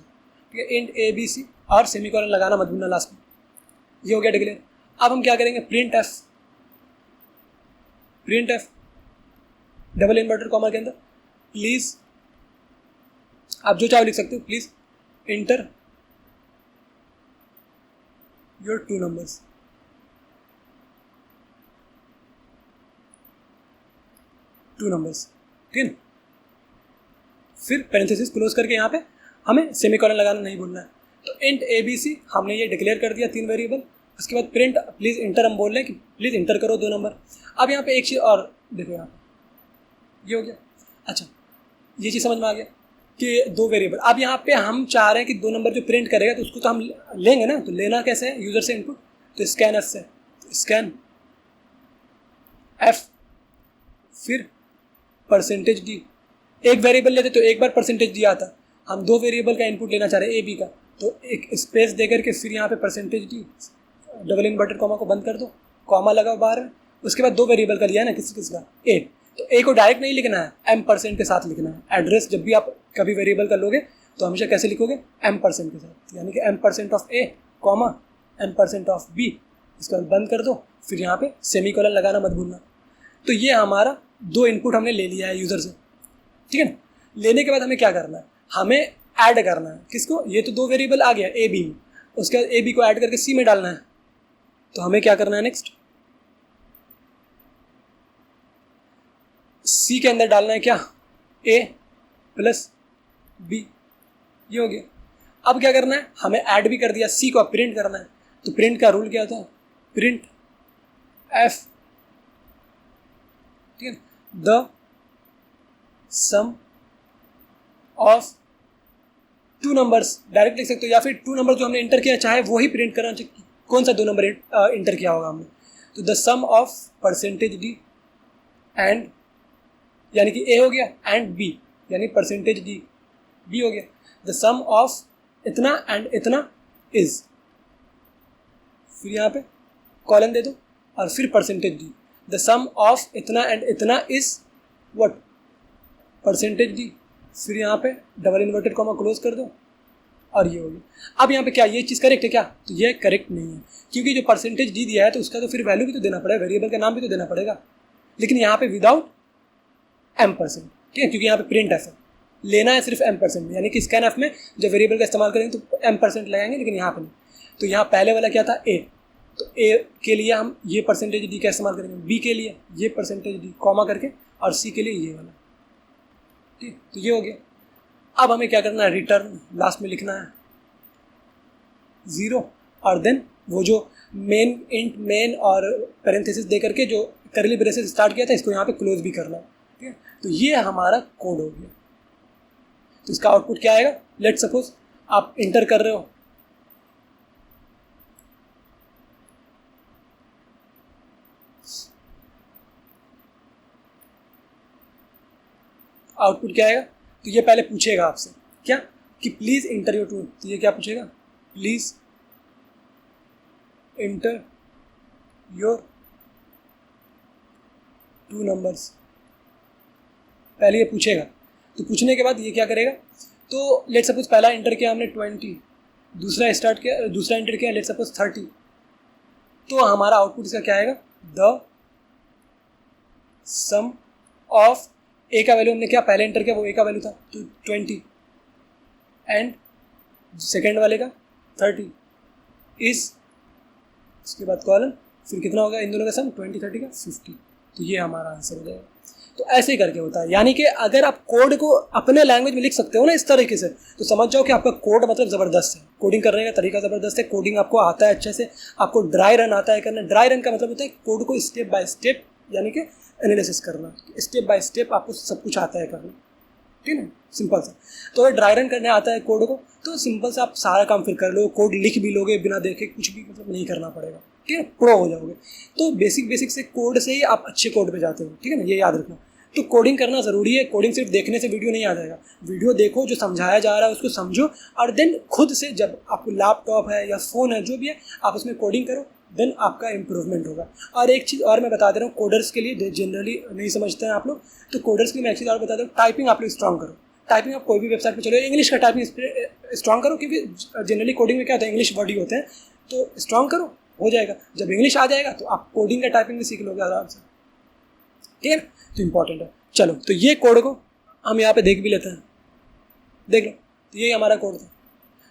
ठीक है। इंट ए बी सी और सेमीकोलन लगाना मत भूलना लास्ट में, ये हो गया डिक्लेयर। अब हम क्या करेंगे, print F double inverted comma के अंदर प्लीज़, आप जो चाहो लिख सकते हो, please inter your two numbers, ठीक है ना। फिर पैरेंथेसिस क्लोज करके यहाँ पे हमें सेमीकोलन लगाना नहीं भूलना है। तो इंट ए बी सी हमने ये डिक्लेयर कर दिया तीन वेरिएबल। उसके बाद प्रिंट प्लीज़ इंटर, हम बोल रहे हैं कि प्लीज़ इंटर करो दो नंबर। अब यहाँ पे एक चीज़ और देखो, यहाँ पे ये हो गया। अच्छा, ये चीज़ समझ में आ गया कि दो वेरिएबल। अब यहाँ पे हम चाह रहे हैं कि दो नंबर जो प्रिंट करेगा तो उसको तो हम लेंगे ना, तो लेना कैसे है, यूज़र से इनपुट, तो स्कैन एफ से, स्कैन एफ फिर परसेंटेज डी। एक वेरिएबल लेते तो एक बार परसेंटेज डी आता, हम दो वेरिएबल का इनपुट लेना चाह रहे हैं ए बी का, तो एक स्पेस दे करके फिर यहाँ पे percentage D double inverted comma को बंद कर दो, कॉमा लगाओ बाहर में। उसके बाद दो वेरिएबल का लिया है ना, किसका ए, तो ए को डायरेक्ट नहीं लिखना है, M% के साथ लिखना है। एड्रेस जब भी आप कभी वेरिएबल का लोगे तो हमेशा कैसे लिखोगे, M% के साथ, यानी कि M% of a comma M% of b, इसका बंद कर दो, फिर यहाँ पे सेमीकोलन लगाना मत भूलना। तो ये हमारा दो इनपुट हमने ले लिया है यूज़र से, ठीक है ना। लेने के बाद हमें क्या करना है, हमें ऐड करना है किसको, ये तो दो वेरिएबल आ गया ए बी में, उसके बाद ए बी को ऐड करके सी में डालना है। तो हमें क्या करना है नेक्स्ट, सी के अंदर डालना है क्या, ए प्लस बी, ये हो गया। अब क्या करना है, हमें ऐड भी कर दिया, सी को अब प्रिंट करना है। तो प्रिंट का रूल क्या होता है, प्रिंट एफ, ठीक है, the sum of two numbers, direct लिख सकते हो, या फिर टू नंबर जो हमने इंटर किया चाहे वो ही प्रिंट करना चाहिए, कौन सा दो नंबर इंटर किया होगा हमने। तो the sum of percentage d and, यानी कि ए हो गया, एंड बी यानी परसेंटेज डी, बी हो गया। द सम ऑफ इतना एंड इतना इज, फिर यहाँ पे कॉलन दे दो और फिर percentage d. The sum of इतना एंड इतना इज व्हाट, परसेंटेज डी, फिर यहाँ पे डबल इन्वर्टेड कॉमा क्लोज कर दो और ये हो गया। अब यहाँ पे क्या ये चीज़ करेक्ट है क्या, तो ये करेक्ट नहीं है, क्योंकि जो परसेंटेज डी दिया है तो उसका तो फिर वैल्यू भी तो देना पड़ेगा, वेरिएबल का नाम भी तो देना पड़ेगा, लेकिन यहाँ पे विदाउट M%, ठीक है, क्योंकि यहाँ पे प्रिंट एफ है, लेना है सिर्फ M%, यानी कि स्कैन एफ में जब वेरिएबल का इस्तेमाल करेंगे तो M% लगाएंगे, लेकिन यहाँ पे नहीं। तो यहाँ पहले वाला क्या था ए, तो ए के लिए हम ये परसेंटेज डी का इस्तेमाल करेंगे, बी के लिए ये परसेंटेज डी कॉमा करके, और सी के लिए ये वाला, ठीक। तो ये हो गया। अब हमें क्या करना है, रिटर्न लास्ट में लिखना है 0, और देन वो जो मेन इंट मेन और पैरेंथेसिस दे करके जो करली ब्रेसेस स्टार्ट किया था इसको यहाँ पे क्लोज भी करना है, ठीक है। तो ये हमारा कोड हो गया। तो इसका आउटपुट क्या आएगा, लेट सपोज आप इंटर कर रहे हो, आउटपुट क्या आएगा, तो ये पहले पूछेगा आपसे क्या कि प्लीज़ इंटर योर टू, तो ये क्या पूछेगा, please inter your two numbers, पहले ये पूछेगा। तो पूछने के बाद ये क्या करेगा, तो लेट सपोज पहला इंटर किया हमने 20, दूसरा इंटर किया लेट सपोज 30, तो हमारा आउटपुट इसका क्या आएगा, द सम ऑफ ए का वैल्यू हमने क्या पहले इंटर किया, वो ए का वैल्यू था तो 20, एंड सेकेंड वाले का 30 इज, उसके बाद कॉलन, फिर कितना होगा इन दोनों का सम 20 30 का 50। तो ये हमारा आंसर हो जाएगा। तो ऐसे ही करके होता है, यानी कि अगर आप कोड को अपने लैंग्वेज में लिख सकते हो ना इस तरीके से, तो समझ जाओ कि आपका कोड मतलब ज़बरदस्त है, कोडिंग करने का तरीका ज़बरदस्त है, कोडिंग आपको आता है अच्छे से, आपको ड्राई रन आता है करना। ड्राई रन का मतलब होता है कोड को स्टेप बाय स्टेप यानी कि एनालिसिस करना, स्टेप बाय स्टेप आपको सब कुछ आता है करना, ठीक है, सिंपल सा। तो अगर ड्राई रन करने आता है कोड को तो सिंपल से आप सारा काम फिर कर लो, कोड लिख भी लोगे बिना देखे, कुछ भी मतलब नहीं करना पड़ेगा, ठीक है, प्रो हो जाओगे। तो बेसिक से कोड से ही आप अच्छे कोड पे जाते हो, ठीक है ना, ये याद रखना। तो कोडिंग करना ज़रूरी है, कोडिंग सिर्फ देखने से वीडियो नहीं आ जाएगा, वीडियो देखो, जो समझाया जा रहा है उसको समझो, और देन खुद से जब आपको लैपटॉप है या फ़ोन है जो भी है आप उसमें कोडिंग करो, देन आपका इम्प्रूवमेंट होगा। और एक चीज़ और मैं बता दे रहा हूँ, कोडर्स के लिए जनरली नहीं समझते हैं आप लोग, तो कोडर्स के लिए मैं एक चीज़ और बता दूँ, टाइपिंग आप लोग स्ट्रॉन्ग करो। टाइपिंग आप कोई भी वेबसाइट पे चलो, इंग्लिश का टाइपिंग स्ट्रॉन्ग करो, क्योंकि जनरली कोडिंग में क्या होता है, इंग्लिश वर्ड ही होते हैं, तो स्ट्रॉन्ग करो, हो जाएगा। जब इंग्लिश आ जाएगा तो आप कोडिंग का टाइपिंग भी सीख लोगे आराम से, ठीक है, तो इंपॉर्टेंट है। चलो, तो ये कोड को हम यहाँ पे देख भी लेते हैं, देख लो, तो ये हमारा कोड था।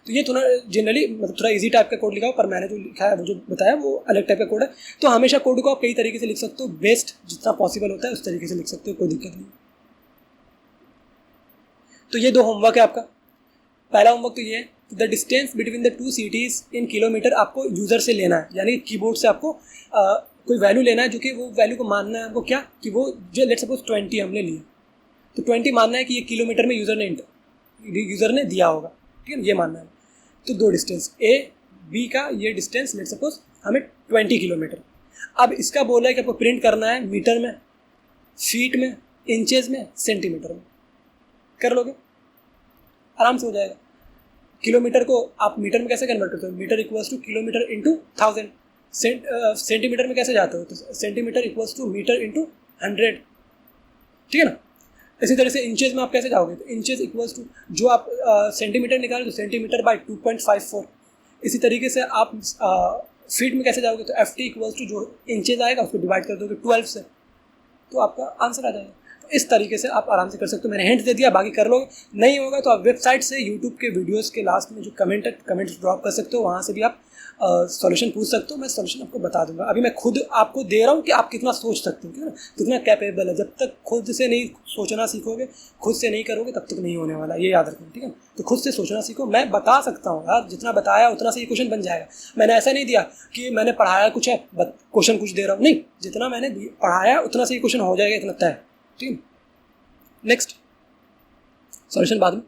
तो ये थोड़ा जनरली मतलब थोड़ा इजी टाइप का कोड लिखा हो, पर मैंने जो लिखा है वो जो बताया वो अलग टाइप का कोड है। तो हमेशा कोड को आप कई तरीके से लिख सकते हो, बेस्ट जितना पॉसिबल होता है उस तरीके से लिख सकते हो, कोई दिक्कत नहीं। तो ये 2 होमवर्क है आपका। पहला होमवर्क तो ये है, the distance between the 2 cities in kilometre आपको यूज़र से लेना है, यानी कीबोर्ड से आपको कोई वैल्यू लेना है, जो कि वो वैल्यू को मानना है आपको क्या, कि वो जो लेट्स सपोज 20 हमने लिया, तो 20 मानना है कि ये किलोमीटर में यूज़र ने दिया होगा, ठीक है, ये मानना है। तो 2 डिस्टेंस ए बी का ये डिस्टेंस लेट्स सपोज हमें 20 किलोमीटर। अब इसका बोला है कि आपको प्रिंट करना है मीटर में, फीट में, इंचेस में, सेंटीमीटर में। कर लोगे, आराम से हो जाएगा। किलोमीटर को आप मीटर में कैसे कन्वर्ट करते हो, metre equals to kilometre into 1000। Centimetre में कैसे जाते हो, तो centimetre equals to metre into 100, ठीक है ना। इसी तरह से इंचेस में आप कैसे जाओगे, तो इंचेस इक्वल्स टू जो आप सेंटीमीटर निकाले तो सेंटीमीटर बाई 2.54। इसी तरीके से आप फीट में कैसे जाओगे, तो FT इक्वल्स टू जो इंचेस आएगा उसको डिवाइड कर दोगे 12 से, तो आपका आंसर आ जाएगा। इस तरीके से आप आराम से कर सकते हो। मैंने हिंट दे दिया, बाकी कर लोगे। नहीं होगा तो आप वेबसाइट से यूट्यूब के वीडियोस के लास्ट में जो कमेंट्स ड्रॉप कर सकते हो, वहाँ से भी आप सॉल्यूशन पूछ सकते हो, मैं सॉल्यूशन आपको बता दूंगा। अभी मैं खुद आपको दे रहा हूँ कि आप कितना सोच सकते हो, ठीक है ना, कितना कैपेबल है। जब तक खुद से नहीं सोचना सीखोगे, खुद से नहीं करोगे, तब तक नहीं होने वाला, ये याद रखना, ठीक है। तो खुद से सोचना सीखो। मैं बता सकता हूँ यार, जितना बताया उतना से ये क्वेश्चन बन जाएगा। मैंने ऐसा नहीं दिया कि मैंने पढ़ाया कुछ है क्वेश्चन कुछ दे रहा हूँ, नहीं, जितना मैंने पढ़ाया उतना से ये क्वेश्चन हो जाएगा, इतना तय, ठीक है। नेक्स्ट सॉल्यूशन बाद में,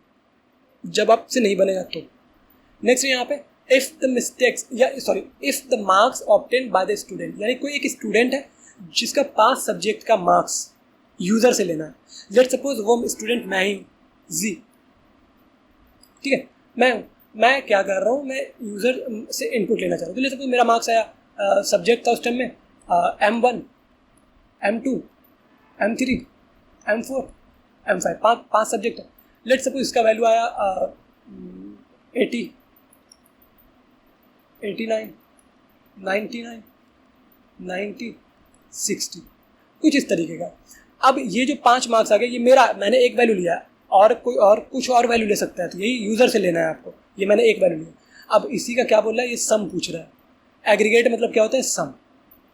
जब आपसे नहीं बनेगा तो। नेक्स्ट यहाँ पे इफ द मिस्टेक्स या sorry if the marks obtain by the student, यानी कोई एक स्टूडेंट है जिसका 5 सब्जेक्ट का मार्क्स यूजर से लेना है। लेट्स सपोज वो स्टूडेंट मैं ही जी, ठीक है, मैं क्या कर रहा हूँ, मैं यूजर से इनपुट लेना चाह रहा हूँ। तो लेट्स सपोज मेरा मार्क्स आया, सब्जेक्ट था उस टाइम में M1 M2 M3 M4 M5, 5 subject है। लेट्स सपोज इसका वैल्यू आया 80 89 99 90 60, कुछ इस तरीके का। अब ये जो 5 मार्क्स आ गए, ये मैंने एक वैल्यू लिया, और कोई और कुछ और वैल्यू ले सकता है, तो यही यूज़र से लेना है आपको। ये मैंने एक वैल्यू लिया। अब इसी का क्या बोल रहा है, ये सम पूछ रहा है। एग्रीगेट मतलब क्या होता है, सम।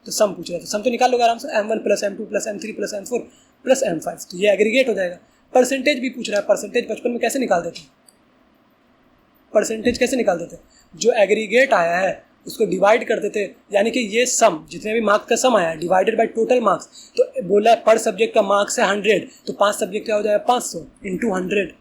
तो सम पूछ रहा है, तो सम तो निकाल लोगे आराम से, M1 plus M2 plus M3 plus M4 plus M5, तो ये एग्रीगेट हो जाएगा। परसेंटेज भी पूछ रहा है, परसेंटेज बचपन में कैसे निकाल देते हैं, परसेंटेज कैसे निकाल देते हैं, जो एग्रीगेट आया है उसको डिवाइड कर देते, यानी कि ये सम जितने भी मार्क्स का सम आया है डिवाइडेड बाय टोटल मार्क्स। तो बोला है पर सब्जेक्ट का मार्क्स है 100, तो 5 सब्जेक्ट का हो जाएगा 500 इंटू 100,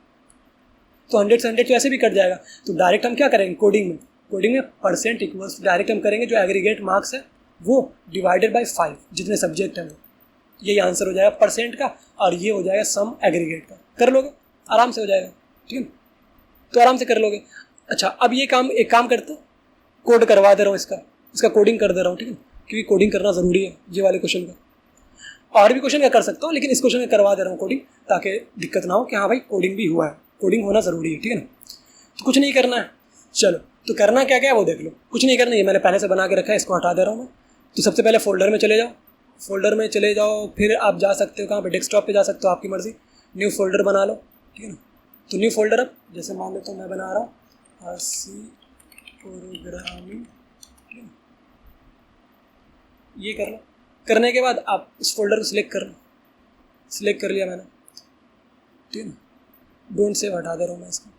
तो 100 से 100 तो ऐसे भी कट जाएगा। तो डायरेक्ट हम क्या करेंगे, कोडिंग में परसेंट इक्वल्स डायरेक्ट हम करेंगे जो एग्रीगेट मार्क्स है वो डिवाइडेड बाई 5 जितने सब्जेक्ट हैं वो, यही आंसर हो जाएगा परसेंट का, और ये हो जाएगा सम एग्रीगेट का। कर लोगे, आराम से हो जाएगा, ठीक है, तो आराम से कर लोगे। अच्छा, अब ये काम एक काम करते, कोड करवा दे रहा हूँ, इसका कोडिंग कर दे रहा हूँ, ठीक है, क्योंकि कोडिंग करना ज़रूरी है ये वाले क्वेश्चन का। और भी क्वेश्चन का कर सकता हूँ, लेकिन इस क्वेश्चन का करवा दे रहा हूँ कोडिंग, ताकि दिक्कत ना हो कि हाँ भाई कोडिंग भी हुआ है, कोडिंग होना ज़रूरी है, ठीक है ना। तो कुछ नहीं करना है, चलो तो करना क्या क्या है वो देख लो। कुछ नहीं करना, ये मैंने पहले से बना के रखा है, इसको हटा दे रहा हूँ मैं। तो सबसे पहले फोल्डर में चले जाओ, फिर आप जा सकते हो कहाँ पे, डेस्कटॉप पे जा सकते हो, आपकी मर्ज़ी। न्यू फोल्डर बना लो, ठीक है ना। तो न्यू फोल्डर अब जैसे मान लेता हूँ मैं बना रहा हूँ सी प्रोग्रामिंग, ये कर लो। करने के बाद आप इस फोल्डर को सिलेक्ट कर लो, सिलेक्ट कर लिया मैंने, ठीक है ना, डोंट सेव हटा दे रहा हूँ मैं इसको,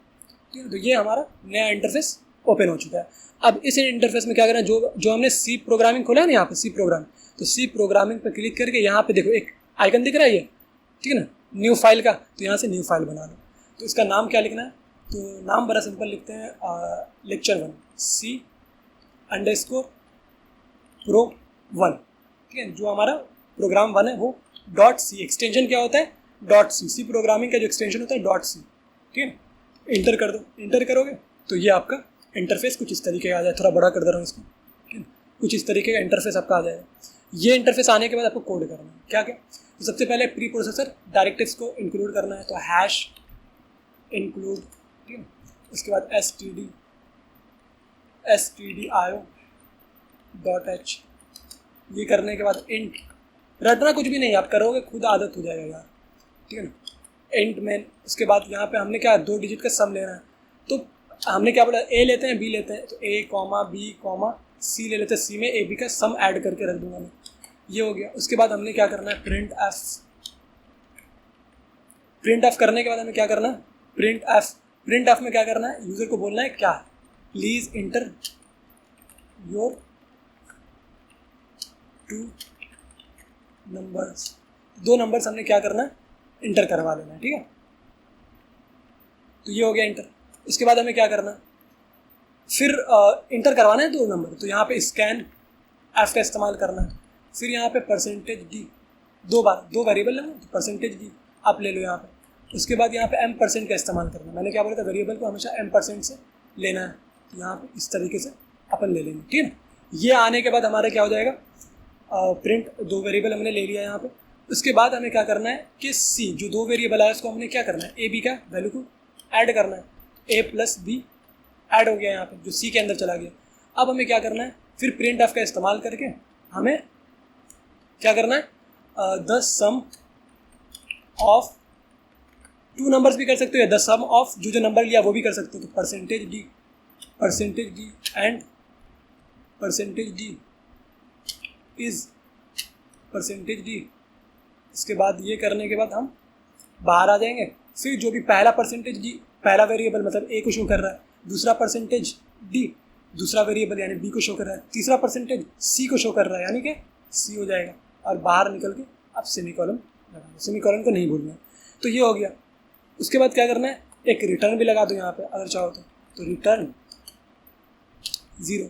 ठीक है। तो ये हमारा नया इंटरफेस ओपन हो चुका है। अब इस इंटरफेस में क्या करना है, जो हमने सी प्रोग्रामिंग खोला है ना यहाँ पे सी प्रोग्राम, तो सी प्रोग्रामिंग पर क्लिक करके यहाँ पे देखो एक आइकन दिख रहा है ये, ठीक है ना, न्यू फाइल का, तो यहाँ से न्यू फाइल बना लो। तो इसका नाम क्या लिखना है, तो नाम बड़ा सिंपल लिखते हैं लेक्चर 1 सी अंडरस्कोर प्रो 1, ठीक है। जो हमारा प्रोग्राम 1 है वो डॉट सी, एक्सटेंशन क्या होता है डॉट सी, सी प्रोग्रामिंग का जो एक्सटेंशन होता है डॉट सी, ठीक है। इंटर कर दो, इंटर करोगे तो ये आपका इंटरफेस कुछ इस तरीके का आ जाए, थोड़ा बड़ा कर दे रहा हूँ इसको, ठीक है। कुछ इस तरीके का इंटरफेस आपका आ जाएगा। ये इंटरफेस आने के बाद आपको कोड करना है, क्या क्या, तो सबसे पहले प्री प्रोसेसर डायरेक्टिव्स को इंक्लूड करना है, तो हैश इंक्लूड, ठीक है। उसके बाद stdio डॉट एच, ये करने के बाद इंट, रटना कुछ भी नहीं, आप करोगे खुद आदत हो जाएगा यार, ठीक है ना। इंट में उसके बाद यहाँ पे हमने क्या 2 डिजिट का सम लेना है, तो हमने क्या बोला ए लेते हैं बी लेते हैं, तो ए कॉमा बी कॉमा सी ले लेते हैं, सी में ए बी का सम ऐड करके रख दूंगा मैं, ये हो गया। उसके बाद हमने क्या करना है प्रिंट एफ करने के बाद हमें क्या करना है प्रिंट एफ में क्या करना है, यूजर को बोलना है क्या, please inter your 2 numbers, 2 numbers हमने क्या करना है इंटर करवा लेना है, ठीक है। तो ये हो गया इंटर। इसके बाद हमें क्या करना है, फिर इंटर करवाना है 2 नंबर, तो यहाँ पे स्कैन एफ का इस्तेमाल करना है। फिर यहाँ पे %d 2 बार 2 वेरिएबल है, तो %d आप ले लो यहाँ पे। उसके बाद यहाँ पे m% का इस्तेमाल करना है, मैंने क्या बोला था वेरिएबल को हमेशा m% से लेना है, तो यहाँ पे इस तरीके से अपन ले लेंगे, ठीक है ना। ये आने के बाद हमारा क्या हो जाएगा, प्रिंट 2 वेरिएबल हमने ले लिया यहाँ पे। उसके बाद हमें क्या करना है कि सी जो 2 वेरिएबल आया उसको हमने क्या करना है ए बी का वैल्यू को ऐड करना है, a प्लस बी ऐड हो गया यहाँ पे जो सी के अंदर चला गया। अब हमें क्या करना है, फिर प्रिंट एफ का इस्तेमाल करके हमें क्या करना है, द सम ऑफ 2 नंबर्स भी कर सकते हो, या द सम ऑफ जो नंबर लिया वो भी कर सकते हो, तो %d and %d is %d। इसके बाद ये करने के बाद हम बाहर आ जाएंगे। फिर जो भी पहला %d पहला वेरिएबल मतलब a को शो कर रहा है, दूसरा %d दूसरा वेरिएबल यानी b को शो कर रहा है, तीसरा %c को शो कर रहा है यानी कि c हो जाएगा, और बाहर निकल के आप सेमीकोलन लगाओ, सेमीकोलन को नहीं भूलना है। तो ये हो गया। उसके बाद क्या करना है, एक रिटर्न भी लगा दो यहाँ पे अगर चाहो तो रिटर्न 0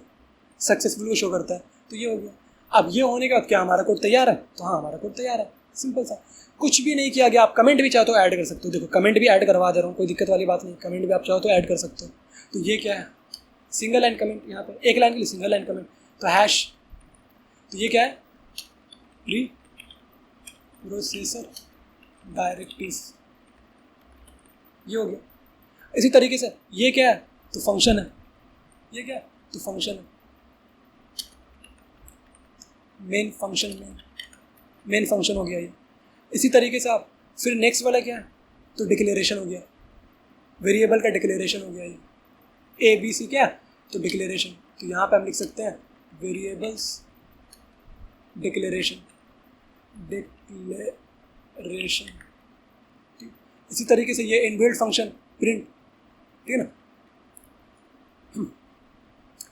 सक्सेसफुल को शो करता है। तो ये हो गया। अब ये होने के बाद क्या हमारा कोड तैयार है, तो हाँ हमारा कोड तैयार है, सिंपल सा, कुछ भी नहीं किया गया। आप कमेंट भी चाहो तो ऐड कर सकते हो, देखो कमेंट भी ऐड करवा दे रहा हूँ, कोई दिक्कत वाली बात नहीं, कमेंट भी आप चाहो तो ऐड कर सकते हो। तो ये क्या है, सिंगल लाइन कमेंट, यहाँ पे एक लाइन के लिए सिंगल लाइन कमेंट, तो हैश, तो ये क्या है प्री प्रोसेसर डायरेक्टिव्स, ये हो गया। इसी तरीके से ये क्या है, तो फंक्शन है, ये क्या है तो फंक्शन है, मेन फंक्शन हो गया ये। इसी तरीके से आप फिर नेक्स्ट वाला क्या है, तो डिक्लेरेशन हो गया, वेरिएबल का डिक्लेरेशन हो गया ये, ABC क्या तो डिक्लेरेशन। तो यहाँ पे हम लिख सकते हैं वेरिएबल्स डिक्लेरेशन। इसी तरीके से ये इनबिल्ट फंक्शन प्रिंट, ठीक है ना,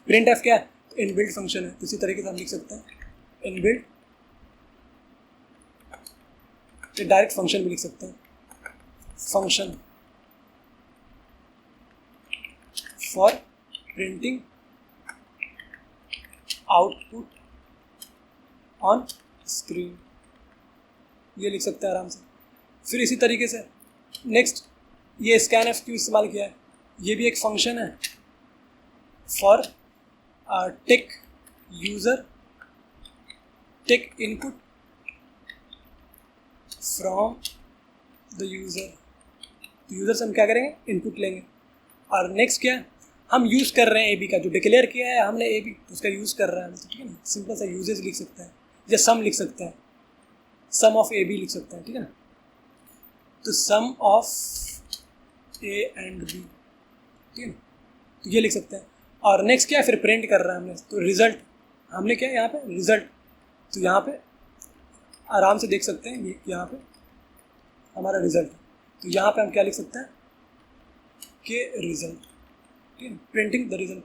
प्रिंट एफ क्या है तो इनबिल्ट फंक्शन है, इसी तरीके से हम लिख सकते हैं इनबिल्ट, डायरेक्ट फंक्शन भी लिख सकते हैं, function for printing output on screen, ये लिख सकते हैं आराम से। फिर इसी तरीके से नेक्स्ट ये स्कैन एफ क्यों इस्तेमाल किया है, ये भी एक फंक्शन है for take user take input from the user, तो यूज़र से हम क्या करेंगे इनपुट लेंगे। और नेक्स्ट क्या है, हम यूज़ कर रहे हैं ए बी का, जो डिक्लेयर किया है हमने ए बी उसका यूज़ कर रहे हैं, ठीक है ना, सिंपल सा यूजेस लिख सकते हैं, या सम लिख सकते हैं, सम ऑफ ए बी लिख सकते हैं, ठीक है ना। तो सम ऑफ ए एंड बी, ठीक है, तो ये लिख सकते हैं। और नेक्स्ट क्या है, फिर प्रिंट कर रहा है हमने, तो रिजल्ट हमने क्या है यहाँ पे रिजल्ट, तो यहाँ पे आराम से देख सकते हैं, ये यहाँ पे हमारा रिजल्ट, तो यहाँ पे हम क्या लिख सकते हैं कि रिजल्ट, ठीक है, प्रिंटिंग द रिजल्ट।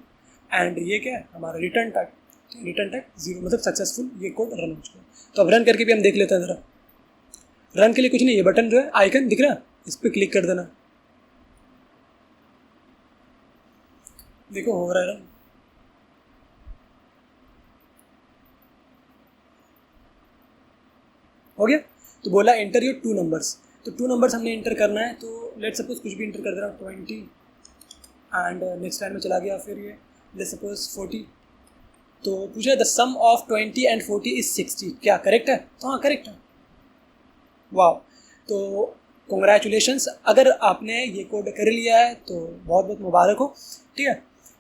एंड ये क्या है हमारा रिटर्न टाइप, रिटर्न टाइप 0, मतलब सक्सेसफुल ये कोड रन हो चुका है। तो अब रन करके भी हम देख लेते हैं ज़रा। रन के लिए कुछ नहीं, ये बटन जो है आइकन दिख रहा है, इस पर क्लिक कर देना, देखो हो रहा है रन। हो गया। तो बोला एंटर योर 2 नंबर्स, तो 2 नंबर्स हमने एंटर करना है, तो लेट सपोज कुछ भी एंटर कर दे रहा हूँ 20 एंड नेक्स्ट टाइम में चला गया, फिर ये लेट सपोज 40, तो पूछा the sum of 20 and 40 is 60, क्या करेक्ट है? तो हाँ करेक्ट है। वाह, तो कॉन्ग्रेचुलेशंस, अगर आपने ये कोड कर लिया है तो बहुत बहुत मुबारक हो, ठीक है।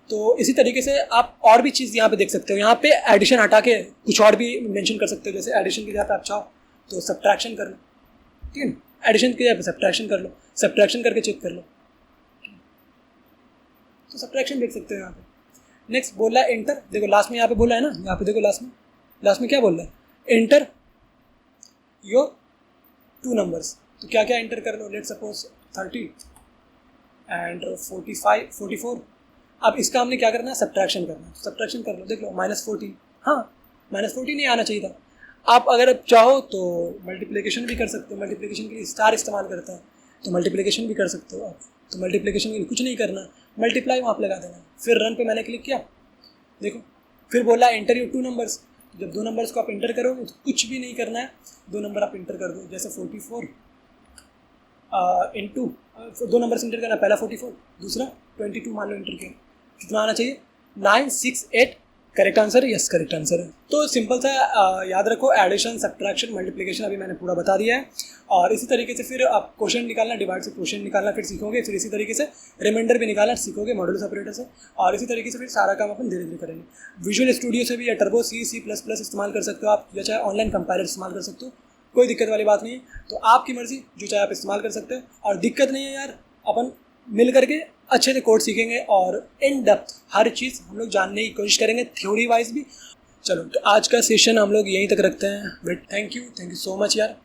तो इसी तरीके से आप और भी चीज़ यहाँ पे देख सकते हो, यहाँ पे एडिशन हटा के कुछ और भी मेंशन कर सकते हो, जैसे एडिशन की जगह पे आप चाहो तो सब्ट्रैक्शन कर लो, ठीक है, एडिशन की जगह पे सब्ट्रैक्शन कर लो, सब्ट्रैक्शन करके चेक कर लो, तो सब्ट्रैक्शन देख सकते हो यहाँ पे। नेक्स्ट बोला है एंटर, देखो लास्ट में यहाँ पे बोला है ना, यहाँ पे देखो लास्ट में क्या बोल रहा है, एंटर योर 2 नंबर्स, तो क्या क्या एंटर कर लो, लेट सपोज 30 एंड 45 44। अब इसका हमने क्या करना है, सब्ट्रैक्शन करना है, तो सब्ट्रैक्शन कर लो, देख लो -40, हाँ -40 नहीं आना चाहिए था। आप अगर चाहो तो मल्टीप्लिकेशन भी कर सकते हो, मल्टीप्लिकेशन के लिए स्टार इस्तेमाल करते हैं, तो मल्टीप्लिकेशन भी कर सकते हो आप, तो मल्टीप्लिकेशन के लिए कुछ नहीं करना, मल्टीप्लाई वहाँ पर लगा देना, फिर रन पे मैंने क्लिक किया, देखो फिर बोला एंटर योर 2 नंबर्स, जब 2 नंबर्स को आप इंटर करोगे तो कुछ भी नहीं करना है, 2 नंबर आप इंटर कर दो, जैसे 44 इंटू 2 नंबर इंटर करना, पहला 44 दूसरा 22 मान लो इंटर किया, कितना आना चाहिए 968, करेक्ट आंसर है, यस करेक्ट आंसर है। तो सिंपल सा याद रखो, एडिशन सब्ट्रैक्शन मल्टीप्लिकेशन अभी मैंने पूरा बता दिया है, और इसी तरीके से फिर आप क्वेश्चन निकालना, डिवाइड से क्वेश्चन निकालना फिर सीखोगे, फिर इसी तरीके से रिमाइंडर भी निकालना सीखोगे मॉड्यूलस ऑपरेटर से, और इसी तरीके से फिर सारा काम अपन धीरे धीरे करेंगे। विजुअल स्टूडियो से भी या टर्बो C++ इस्तेमाल कर सकते हो आप, या चाहे ऑनलाइन कंपाइलर इस्तेमाल कर सकते हो, कोई दिक्कत वाली बात नहीं है, तो आपकी मर्जी, जो चाहे आप इस्तेमाल कर सकते हो, और दिक्कत नहीं है यार, अपन मिल करके अच्छे से कोड सीखेंगे और इन डेप्थ हर चीज़ हम लोग जानने की कोशिश करेंगे, थ्योरी वाइज भी। चलो तो आज का सेशन हम लोग यहीं तक रखते हैं, but thank you so much यार,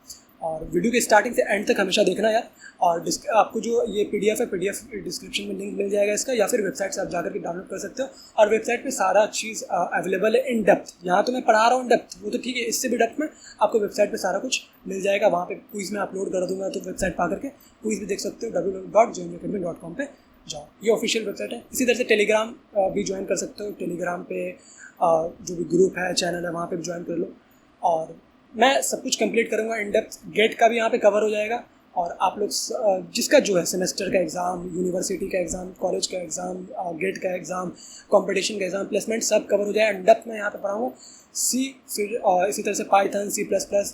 और वीडियो के स्टार्टिंग से एंड तक हमेशा देखना यार, और आपको जो ये PDF है, PDF डिस्क्रिप्शन में लिंक मिल जाएगा इसका, या फिर वेबसाइट से आप जाकर के डाउनलोड कर सकते हो, और वेबसाइट पे सारा चीज़ अवेलेबल है इन डेप्थ। यहाँ तो मैं पढ़ा रहा हूँ डेप्थ, वो तो ठीक है, इससे भी डेप्थ में आपको वेबसाइट पे सारा कुछ मिल जाएगा, वहाँ पे क्विज़ में अपलोड कर दूँगा, तो वेबसाइट पा करके क्विज़ भी देख सकते हो, www.joinacademy.com पे जाओ, ये ऑफिशियल वेबसाइट है। इसी तरह से टेलीग्राम भी ज्वाइन कर सकते हो, टेलीग्राम पे जो भी ग्रुप है, चैनल है, वहाँ पे भी ज्वाइन कर लो, और मैं सब कुछ कंप्लीट करूँगा इन डेप्थ, गेट का भी यहाँ पे कवर हो जाएगा, और आप लोग जिसका जो है सेमेस्टर का एग्ज़ाम, यूनिवर्सिटी का एग्ज़ाम, कॉलेज का एग्ज़ाम, गेट का एग्ज़ाम, कंपटीशन का एग्ज़ाम, प्लेसमेंट सब कवर हो जाएगा। इन डेप्थ में यहाँ पे पढ़ाऊँगा C, फिर इसी तरह से पाइथन, C++,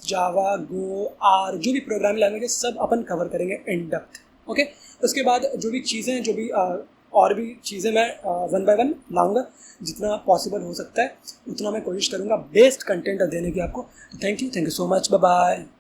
जावा, गो, R, जो भी प्रोग्रामिंग लैंग्वेज है सब अपन कवर करेंगे इन डेप्थ। ओके, उसके बाद जो भी चीज़ें हैं, जो भी और भी चीज़ें मैं 1 बाय 1 लाऊंगा, जितना पॉसिबल हो सकता है उतना मैं कोशिश करूँगा बेस्ट कंटेंट देने की आपको। तो thank you so much, bye bye.